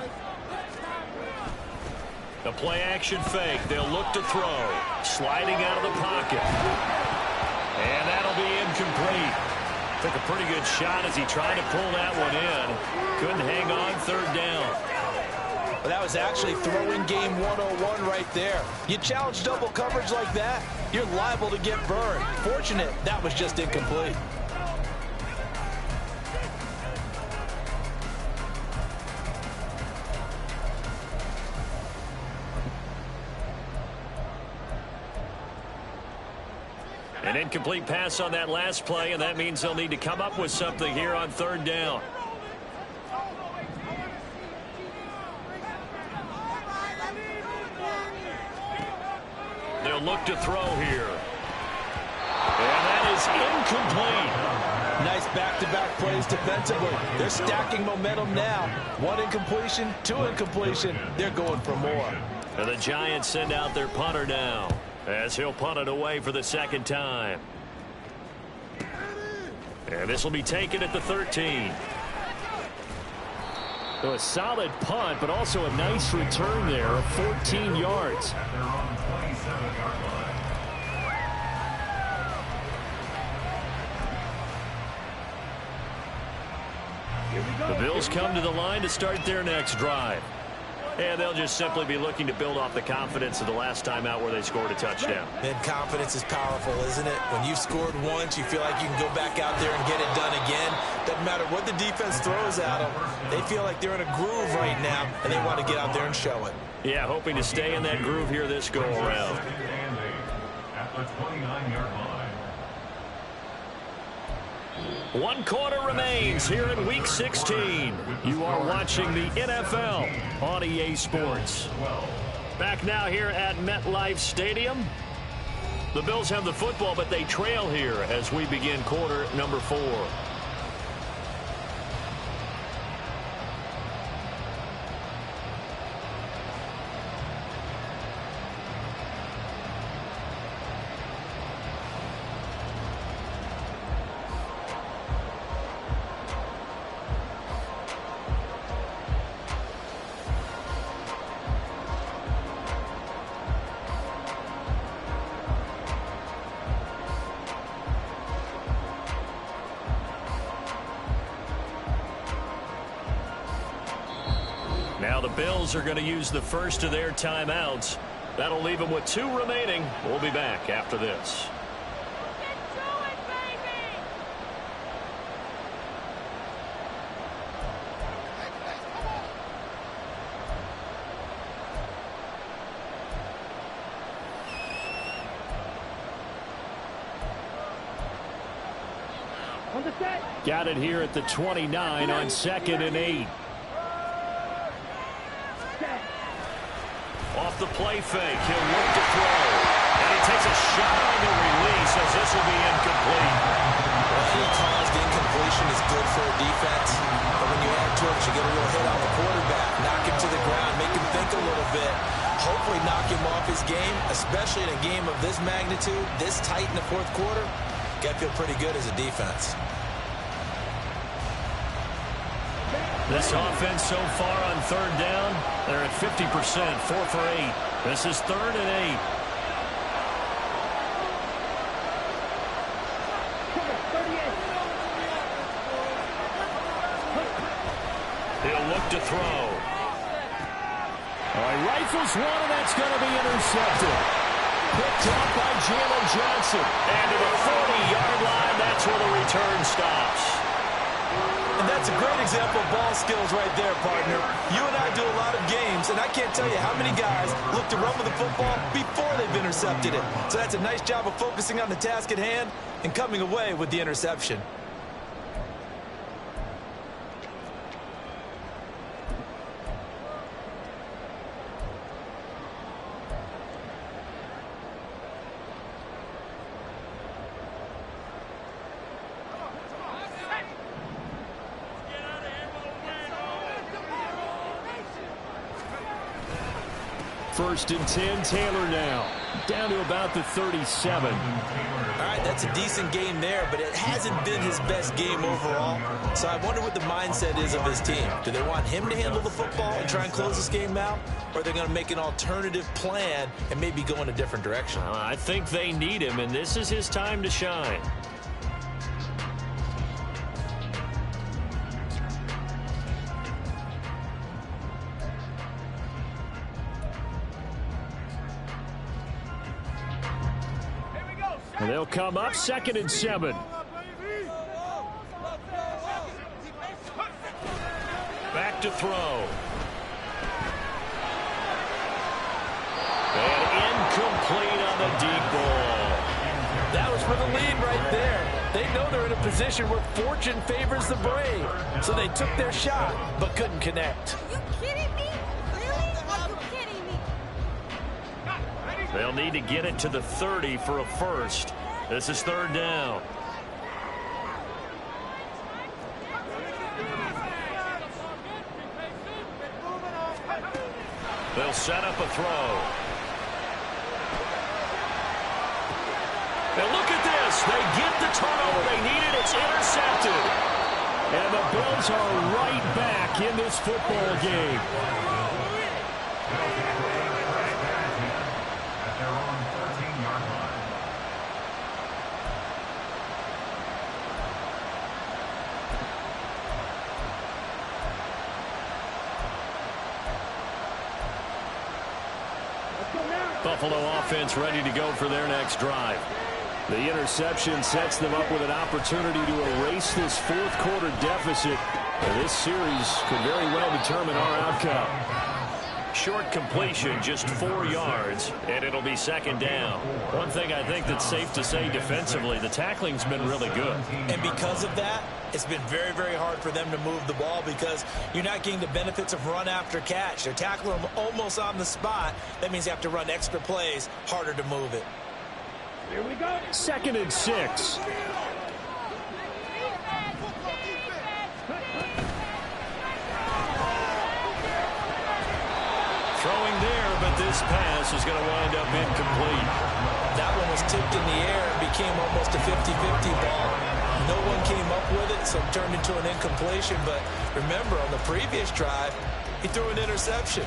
Speaker 1: The play action fake. They'll look to throw. Sliding out of the pocket. And that'll be incomplete. Took a pretty good shot as he tried to pull that one in. Couldn't hang on 3rd down.
Speaker 4: But that was actually throwing game 101 right there. You challenge double coverage like that, you're liable to get burned. Fortunate that was just incomplete.
Speaker 1: An incomplete pass on that last play, and that means they'll need to come up with something here on 3rd down. They'll look to throw here. And that is incomplete.
Speaker 4: Nice back-to-back plays defensively. They're stacking momentum now. 1 incompletion, 2 incompletion. They're going for more.
Speaker 1: And the Giants send out their punter now, as he'll punt it away for the 2nd time. And this will be taken at the 13. So a solid punt, but also a nice return there of 14 yards.
Speaker 3: At their own 27-yard line.
Speaker 1: The Bills come to the line to start their next drive. And they'll just simply be looking to build off the confidence of the last time out where they scored a touchdown.
Speaker 4: And confidence is powerful, isn't it? When you've scored once, you feel like you can go back out there and get it done again. Doesn't matter what the defense throws at them. They feel like they're in a groove right now, and they want to get out there and show it.
Speaker 1: Yeah, hoping to stay in that groove here this go-around.
Speaker 3: At the 29-yard line.
Speaker 1: 1 quarter remains here in Week 16. You are watching the NFL on EA Sports. Back now here at MetLife Stadium. The Bills have the football, but they trail here as we begin quarter number 4. Now the Bills are going to use the first of their timeouts. That'll leave them with 2 remaining. We'll be back after this.
Speaker 6: On the set.
Speaker 1: Got it here at the 29 on 2nd and 8.
Speaker 6: Set.
Speaker 2: Off the play fake, he'll look to throw. And he takes a shot on the release as this will be incomplete.
Speaker 4: Any caused incompletion is good for a defense. But when you add to it, you get a little hit on the quarterback. Knock him to the ground, make him think a little bit. Hopefully knock him off his game, especially in a game of this magnitude, this tight in the fourth quarter. Got to feel pretty good as a defense.
Speaker 1: This offense so far on 3rd down, they're at 50%, 4 for 8. This is 3rd and 8.
Speaker 2: He'll look to throw.
Speaker 1: All right, rifles one, and that's going to be intercepted. Picked up by Jalen Johnson.
Speaker 2: And to the 40-yard line, that's where the return stops.
Speaker 4: And that's a great example of ball skills right there, partner. You and I do a lot of games, and I can't tell you how many guys look to run with the football before they've intercepted it. So that's a nice job of focusing on the task at hand and coming away with the interception.
Speaker 1: First and 10, Taylor now. Down to about the 37.
Speaker 4: All right, that's a decent game there, but it hasn't been his best game overall. So I wonder what the mindset is of his team. Do they want him to handle the football and try and close this game out? Or are they going to make an alternative plan and maybe go in a different direction?
Speaker 2: I think they need him, and this is his time to shine.
Speaker 1: And they'll come up 2nd and 7.
Speaker 2: Back to throw. And incomplete on the deep ball.
Speaker 4: That was for the lead right there. They know they're in a position where fortune favors the brave. So they took their shot, but couldn't connect.
Speaker 7: Are you kidding me? Really? Are you kidding me?
Speaker 2: They'll need to get it to the 30 for a first. This is 3rd down. They'll set up a throw. And look at this. They get the turnover they needed. It's intercepted.
Speaker 1: And the Bills are right back in this football game.
Speaker 3: At their own 13-yard line.
Speaker 1: Buffalo offense ready to go for their next drive. The interception sets them up with an opportunity to erase this fourth quarter deficit. And this series could very well determine our outcome.
Speaker 2: Short completion, just 4 yards, and it'll be 2nd down. One thing I think that's safe to say defensively, the tackling's been really good.
Speaker 4: And because of that, it's been very, very hard for them to move the ball because you're not getting the benefits of run after catch. They're tackling them almost on the spot. That means you have to run extra plays, harder to move it.
Speaker 6: Here we go.
Speaker 1: 2nd and 6.
Speaker 2: Throwing there, but this pass is going to wind up incomplete.
Speaker 4: That one was tipped in the air and became almost a 50-50 ball. No one came up with it, so it turned into an incompletion. But remember, on the previous drive, he threw an interception.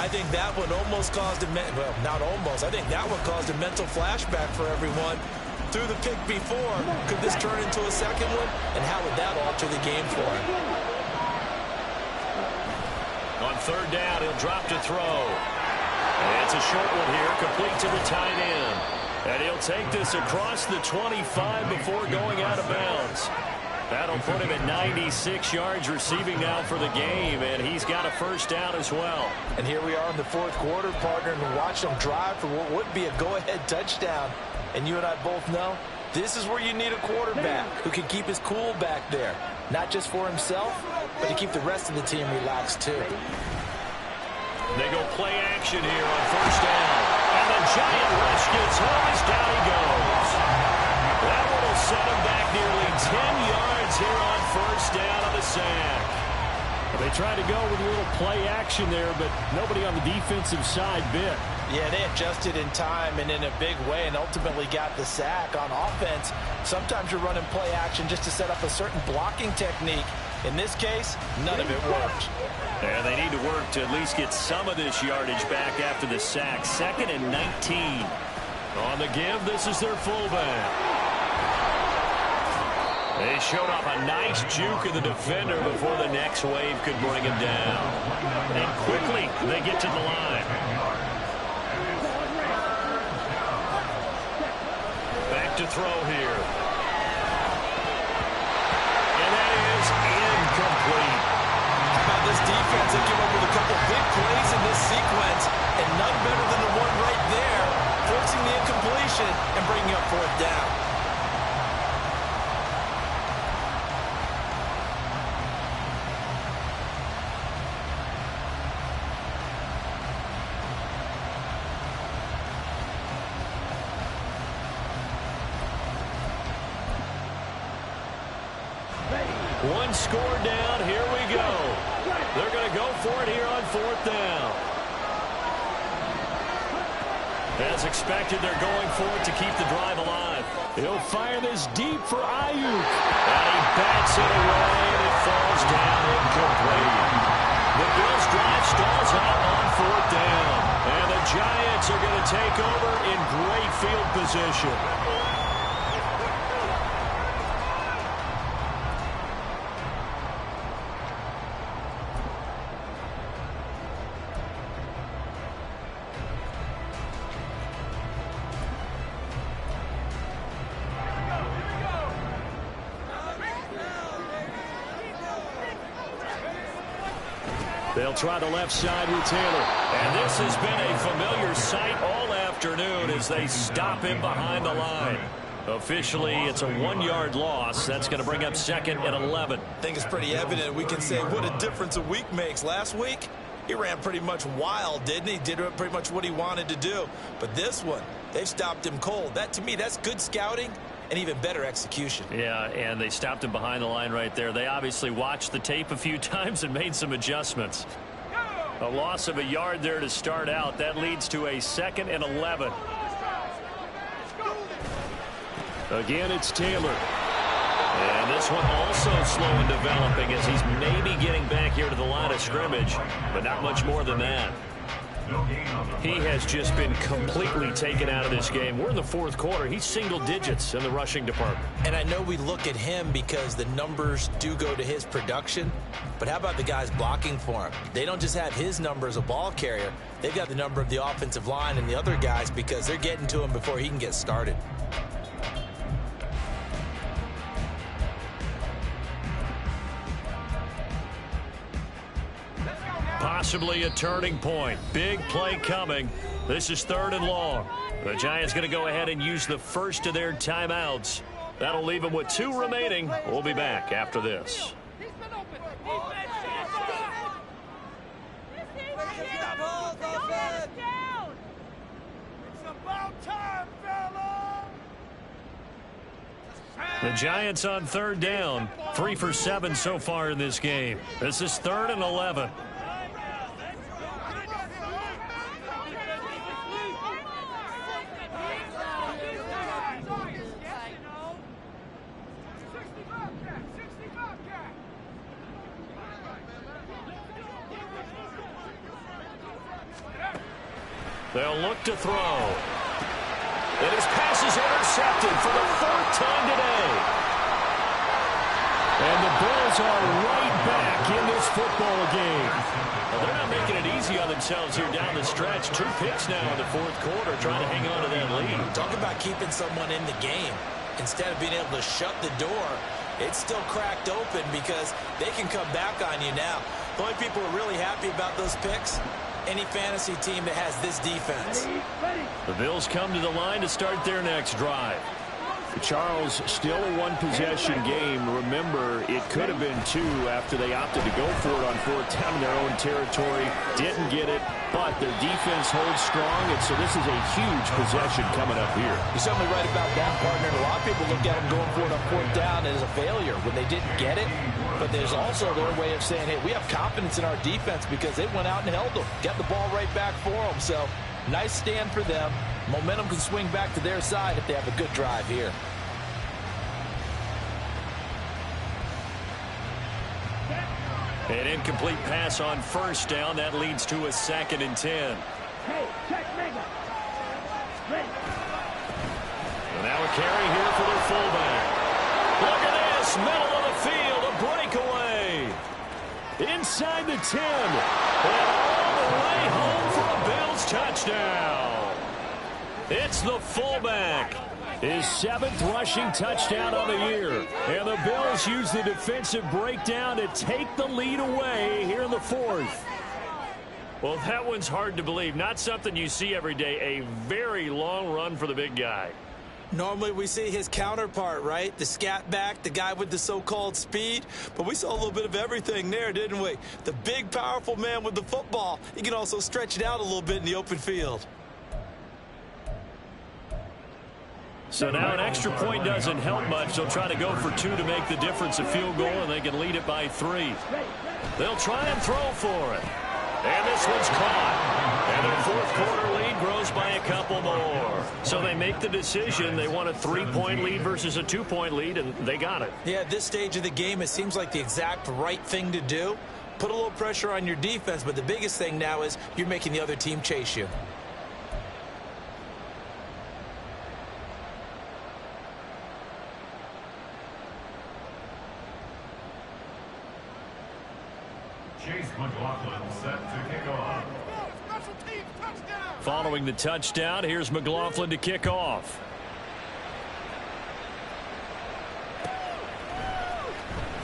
Speaker 4: I think that one almost caused a well, not almost. I think that one caused a mental flashback for everyone. Threw the pick before. Could this turn into a second one? And how would that alter the game for him?
Speaker 2: On 3rd down, he'll drop to throw. And it's a short one here, complete to the tight end. And he'll take this across the 25 before going out of bounds. That'll put him at 96 yards receiving now for the game, and he's got a first down as well.
Speaker 4: And here we are in the fourth quarter, partner, and watch them drive for what would be a go-ahead touchdown. And you and I both know This is where you need a quarterback who can keep his cool back there. Not just for himself, but to keep the rest of the team relaxed too.
Speaker 1: They go play action here on first down. And the Giant rush gets home as down he goes. That one will set him back nearly 10 yards here on first down on the sack. They tried to go with a little play action there, but nobody on the defensive side bit.
Speaker 4: Yeah, they adjusted in time and in a big way and ultimately got the sack. On offense, sometimes you're running play action just to set up a certain blocking technique. In this case, none of it worked.
Speaker 1: And they need to work to at least get some of this yardage back after the sack. 2nd and 19. On the give, this is their fullback. They showed off a nice juke of the defender before the next wave could bring him down. And quickly, they get to the line. Back to throw here. And that is incomplete.
Speaker 4: How about this defense? They came up with a couple big plays in this sequence, and none better than the one right there, forcing the incompletion and bringing up 4th down.
Speaker 1: One score down. Here we go. They're going to go for it here on 4th down. As expected, they're going for it to keep the drive alive. He'll fire this deep for Ayuk. And he bats it away, and it falls down incomplete. The Bills' drive stalls out on 4th down. And the Giants are going to take over in great field position. They'll try the left side with Taylor. And this has been a familiar sight all afternoon as they stop him behind the line. Officially, it's a 1-yard loss. That's going to bring up 2nd and 11.
Speaker 4: I think it's pretty evident. We can say what a difference a week makes. Last week, he ran pretty much wild, didn't he? Did pretty much what he wanted to do. But this one, they've stopped him cold. That, to me, that's good scouting and even better execution.
Speaker 1: Yeah, and they stopped him behind the line right there. They obviously watched the tape a few times and made some adjustments. A loss of a yard there to start out. That leads to a 2nd and 11. Again, it's Taylor. And this one also slow in developing as he's maybe getting back here to the line of scrimmage, but not much more than that. He has just been completely taken out of this game. We're in the 4th quarter. He's single digits in the rushing department.
Speaker 4: And I know we look at him because the numbers do go to his production, but how about the guys blocking for him? They don't just have his number as a ball carrier. They've got the number of the offensive line and the other guys because they're getting to him before he can get started.
Speaker 1: Possibly a turning point. Big play coming. This is 3rd and long. The Giants going to go ahead and use the first of their timeouts. That'll leave them with 2 remaining. We'll be back after this. The Giants on 3rd down. 3 for 7 so far in this game. This is 3rd and 11. They'll look to throw. And his pass is intercepted for the 4th time today. And the Bills are right back in this football game. Well, they're not making it easy on themselves here down the stretch. 2 picks now in the 4th quarter, trying to hang on to that lead.
Speaker 4: Talk about keeping someone in the game. Instead of being able to shut the door, it's still cracked open because they can come back on you now. The only people who are really happy about those picks, any fantasy team that has this defense.
Speaker 1: The Bills come to the line to start their next drive. Charles, still a one-possession game. Remember, it could have been two after they opted to go for it on fourth down in their own territory. Didn't get it, but their defense holds strong, and so this is a huge possession coming up here.
Speaker 4: You're certainly right about that, partner. A lot of people look at them going for it on fourth down as a failure when they didn't get it. But there's also their way of saying, hey, we have confidence in our defense because they went out and held them, got the ball right back for them. So nice stand for them. Momentum can swing back to their side if they have a good drive here.
Speaker 2: An incomplete pass on first down. That leads to a 2nd and 10.
Speaker 6: Hey, check mega. Ready.
Speaker 2: And now a carry here for their fullback. Look at this, middle of the field, a breakaway.
Speaker 1: Inside the 10. And all the way home for a Bills touchdown. It's the fullback. His 7th rushing touchdown on the year. And the Bills use the defensive breakdown to take the lead away here in the 4th.
Speaker 2: Well, that one's hard to believe. Not something you see every day. A very long run for the big guy.
Speaker 4: Normally we see his counterpart, right? The scat back, the guy with the so-called speed. But we saw a little bit of everything there, didn't we? The big, powerful man with the football. He can also stretch it out a little bit in the open field.
Speaker 2: So now an extra point doesn't help much. They'll try to go for 2 to make the difference a field goal, and they can lead it by 3. They'll try and throw for it. And this one's caught. And their 4th quarter lead grows by a couple more. So they make the decision. They want a 3-point lead versus a 2-point lead, and they got it.
Speaker 4: Yeah, at this stage of the game, it seems like the exact right thing to do. Put a little pressure on your defense, but the biggest thing now is you're making the other team chase you.
Speaker 3: Chase McLaughlin set to kick off.
Speaker 5: Special teams touchdown.
Speaker 2: Following the touchdown, here's McLaughlin to kick off.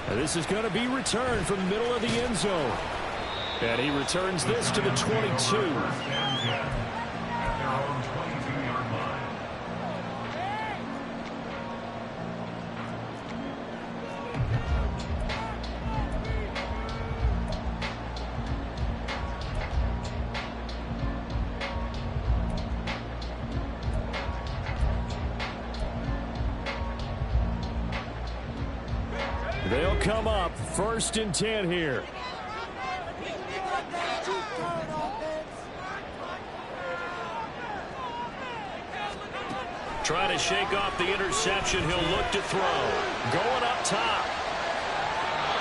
Speaker 1: And this is going to be returned from the middle of the end zone. And he returns this to the 22.
Speaker 3: At their own 22-yard line.
Speaker 1: They'll come up 1st and 10 here.
Speaker 2: Trying to shake off the interception. He'll look to throw. Going up top.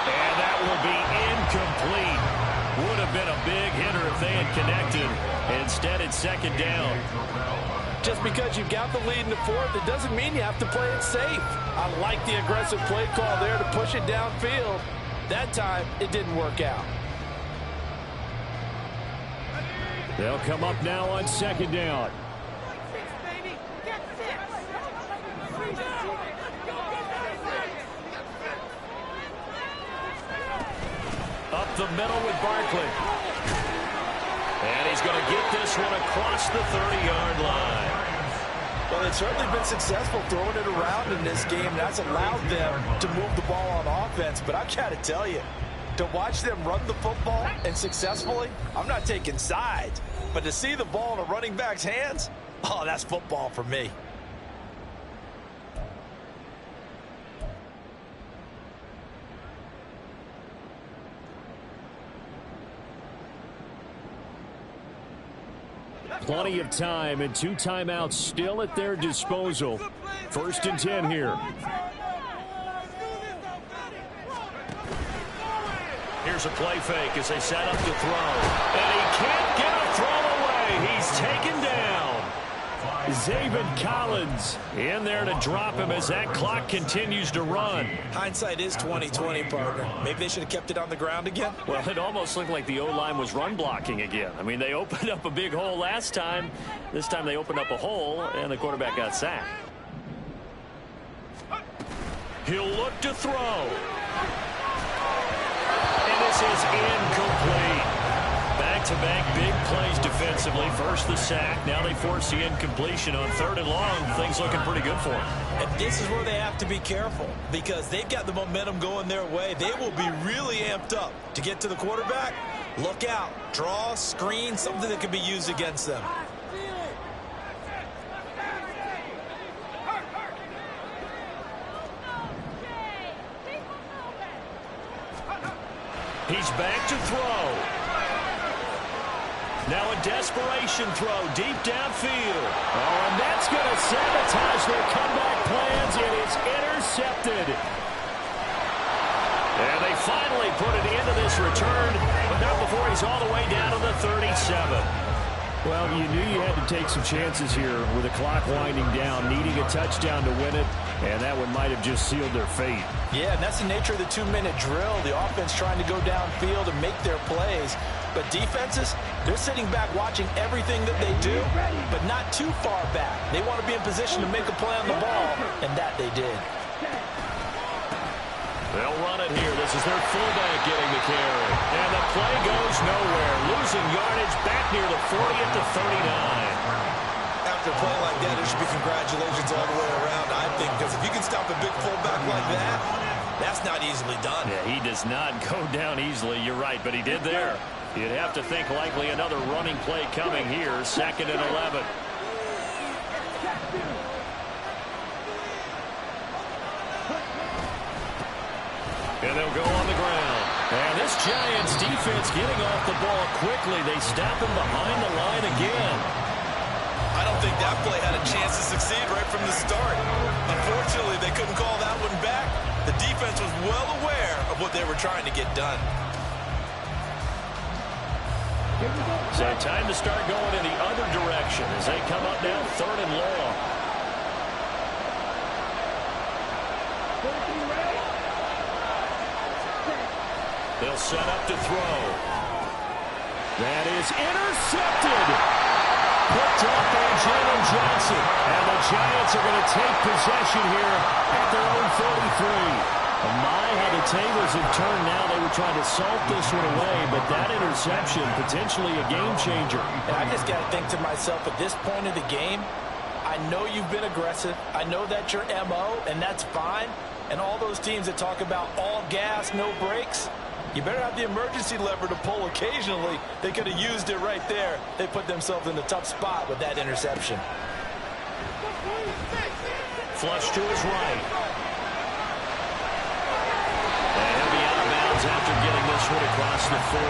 Speaker 2: And that will be incomplete. Would have been a big hitter if they had connected. Instead, it's 2nd down.
Speaker 4: Just because you got the lead in the 4th, it doesn't mean you have to play it safe. I like the aggressive play call there to push it downfield. That time, it didn't work out.
Speaker 1: They'll come up now on 2nd down.
Speaker 2: Up the middle with Barkley. And he's going to get this one across the 30-yard line.
Speaker 4: Well, they've certainly been successful throwing it around in this game. That's allowed them to move the ball on offense. But I've got to tell you, to watch them run the football and successfully, I'm not taking sides. But to see the ball in a running back's hands, oh, that's football for me.
Speaker 1: Plenty of time and 2 timeouts still at their disposal. 1st and 10 here.
Speaker 2: Here's a play fake as they set up to throw. And he can't get a throw away. He's taken down.
Speaker 1: Zaven Collins
Speaker 2: In there to drop him as that clock continues to run.
Speaker 4: Hindsight is 20/20, partner. Maybe they should have kept it on the ground again.
Speaker 2: Well, it almost looked like the O-line was run blocking again. I mean, they opened up a big hole last time. This time they opened up a hole, and the quarterback got sacked. He'll look to throw. And this is incomplete. Back
Speaker 1: Back-to-back big plays defensively. First the sack. Now they force the incompletion on 3rd and long. Things looking pretty good for them.
Speaker 4: And this is where they have to be careful because they've got the momentum going their way. They will be really amped up to get to the quarterback. Look out. Draw, screen, something that can be used against them.
Speaker 1: He's back to throw. Now a desperation throw deep downfield. Oh, and that's going to sabotage their comeback plans. It is intercepted. And they finally put it into this return, but not before he's all the way down to the 37. Well, you knew you had to take some chances here with the clock winding down, needing a touchdown to win it, and that one might have just sealed their fate.
Speaker 4: Yeah, and that's the nature of the 2-minute drill. The offense trying to go downfield and make their plays. But defenses, they're sitting back watching everything that they do, but not too far back. They want to be in position to make a play on the ball, and that they did.
Speaker 1: They'll run it here. This is their fullback getting the carry. And the play goes nowhere. Losing yardage back near the 40 at the 39.
Speaker 4: After a play like that, there should be congratulations all the way around, I think, because if you can stop a big fullback like that, that's not easily done.
Speaker 1: Yeah, he does not go down easily. You're right, but he did there. You'd have to think likely another running play coming here. 2nd and 11. And they'll go on the ground. And this Giants defense getting off the ball quickly. They stop him behind the line again.
Speaker 4: I don't think that play had a chance to succeed right from the start. Unfortunately, they couldn't call that one back. The defense was well aware of what they were trying to get done.
Speaker 1: So time to start going in the other direction as they come up now 3rd and long. They'll set up to throw. That is intercepted. Picked up by Jalen Johnson. And the Giants are going to take possession here at their own 43. My, how the tables have turned now. They were trying to salt this one away, but that interception, potentially a game changer.
Speaker 4: And I just got to think to myself, at this point of the game, I know you've been aggressive. I know that's your MO, and that's fine. And all those teams that talk about all gas, no brakes, you better have the emergency lever to pull occasionally. They could have used it right there. They put themselves in a tough spot with that interception.
Speaker 1: Flush to his right. And he'll be out of bounds after getting this one across the 40.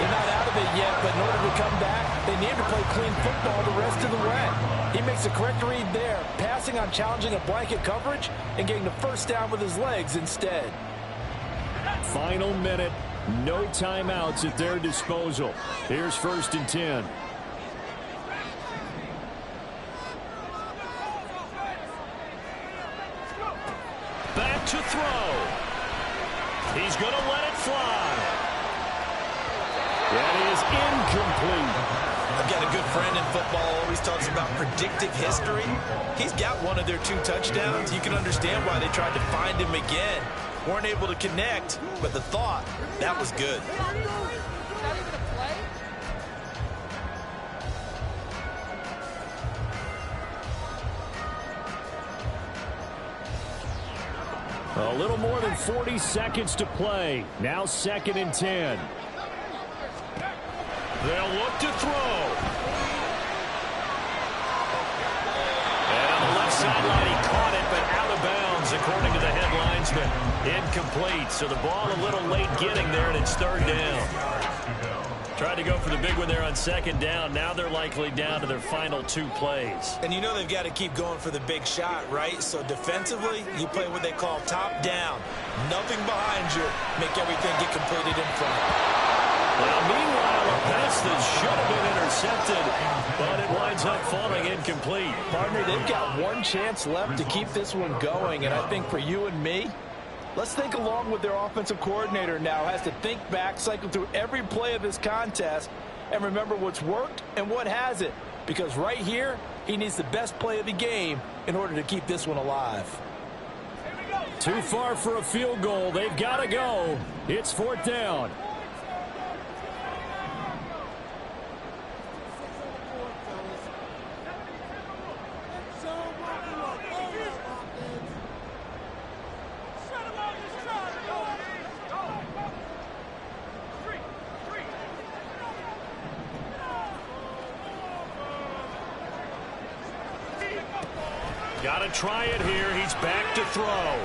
Speaker 4: They're not out of it yet, but in order to come back, they need to play clean football the rest of the way. He makes the correct read there, passing on challenging a blanket coverage and getting the first down with his legs instead.
Speaker 1: Final minute, no timeouts at their disposal. Here's 1st and 10. Back to throw. He's going to let it fly. That is incomplete.
Speaker 4: I've got a good friend in football, always talks about predictive history. He's got one of their 2 touchdowns. You can understand why they tried to find him again. Weren't able to connect, but the thought, that was good.
Speaker 1: A little more than 40 seconds to play. Now 2nd and 10. They'll look to throw. And on the left sideline, he caught it, but out of bounds, according to the head linesman. Incomplete, so the ball a little late getting there, and it's 3rd down. Tried to go for the big one there on 2nd down. Now they're likely down to their final 2 plays.
Speaker 4: And you know they've got to keep going for the big shot, right? So defensively, you play what they call top down. Nothing behind you. Make everything get completed in front.
Speaker 1: Well, meanwhile, a pass that should have been intercepted, but it winds up falling incomplete.
Speaker 4: Partner, they've got one chance left to keep this one going, and I think for you and me, let's think along with their offensive coordinator now. Has to think back, cycle through every play of this contest, and remember what's worked and what hasn't. Because right here, he needs the best play of the game in order to keep this one alive.
Speaker 1: Too far for a field goal. They've got to go. It's 4th down.
Speaker 2: Got to try it here. He's back to throw.
Speaker 1: Able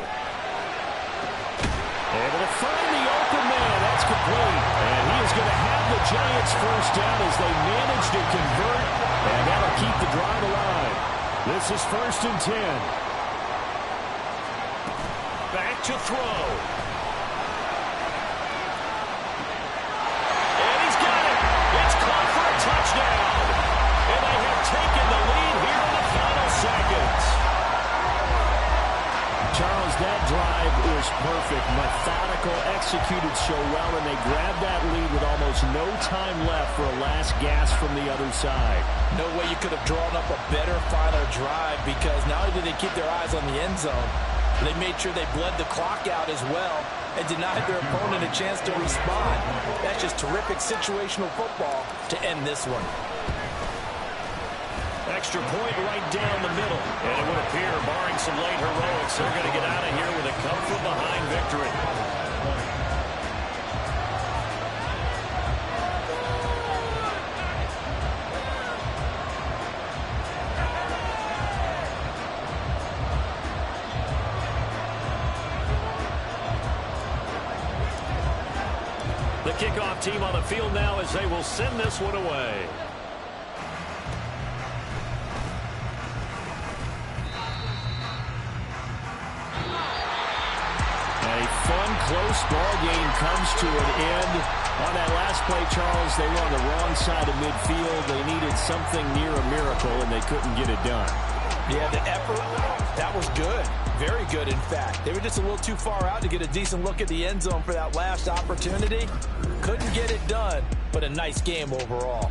Speaker 1: to find the open man. That's complete. And he is going to have the Giants first down as they manage to convert. And that'll keep the drive alive. This is 1st and 10.
Speaker 2: Back to throw. And he's got it. It's caught for a touchdown. And they have taken the lead here in the final seconds.
Speaker 1: Charles, that drive is perfect. Methodical, executed so well, and they grabbed that lead with almost no time left for a last gasp from the other side.
Speaker 4: No way you could have drawn up a better final drive, because not only did they keep their eyes on the end zone, they made sure they bled the clock out as well and denied their opponent a chance to respond. That's just terrific situational football to end this one.
Speaker 2: Extra point right down the middle. And it would appear, barring some late heroics, they're going to get out of here with a come-from-behind victory. The kickoff team on the field now as they will send this one away.
Speaker 1: Close ball game comes to an end. On that last play, Charles, they were on the wrong side of midfield. They needed something near a miracle, and they couldn't get it done.
Speaker 4: Yeah, the effort, that was good. Very good, in fact. They were just a little too far out to get a decent look at the end zone for that last opportunity. Couldn't get it done, but a nice game overall.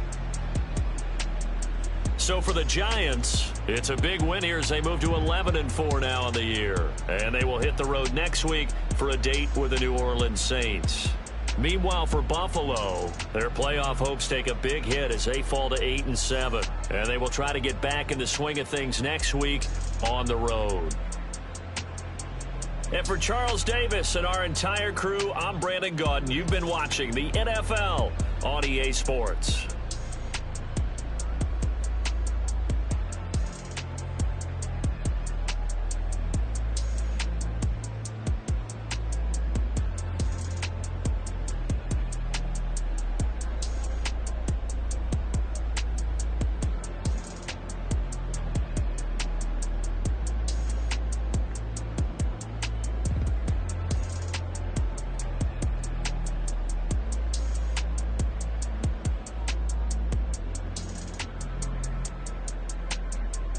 Speaker 2: So for the Giants, it's a big win here as they move to 11-4 now in the year. And they will hit the road next week for a date with the New Orleans Saints. Meanwhile, for Buffalo, their playoff hopes take a big hit as they fall to 8-7. And they will try to get back in the swing of things next week on the road. And for Charles Davis and our entire crew, I'm Brandon Gaudin. You've been watching the NFL on EA Sports.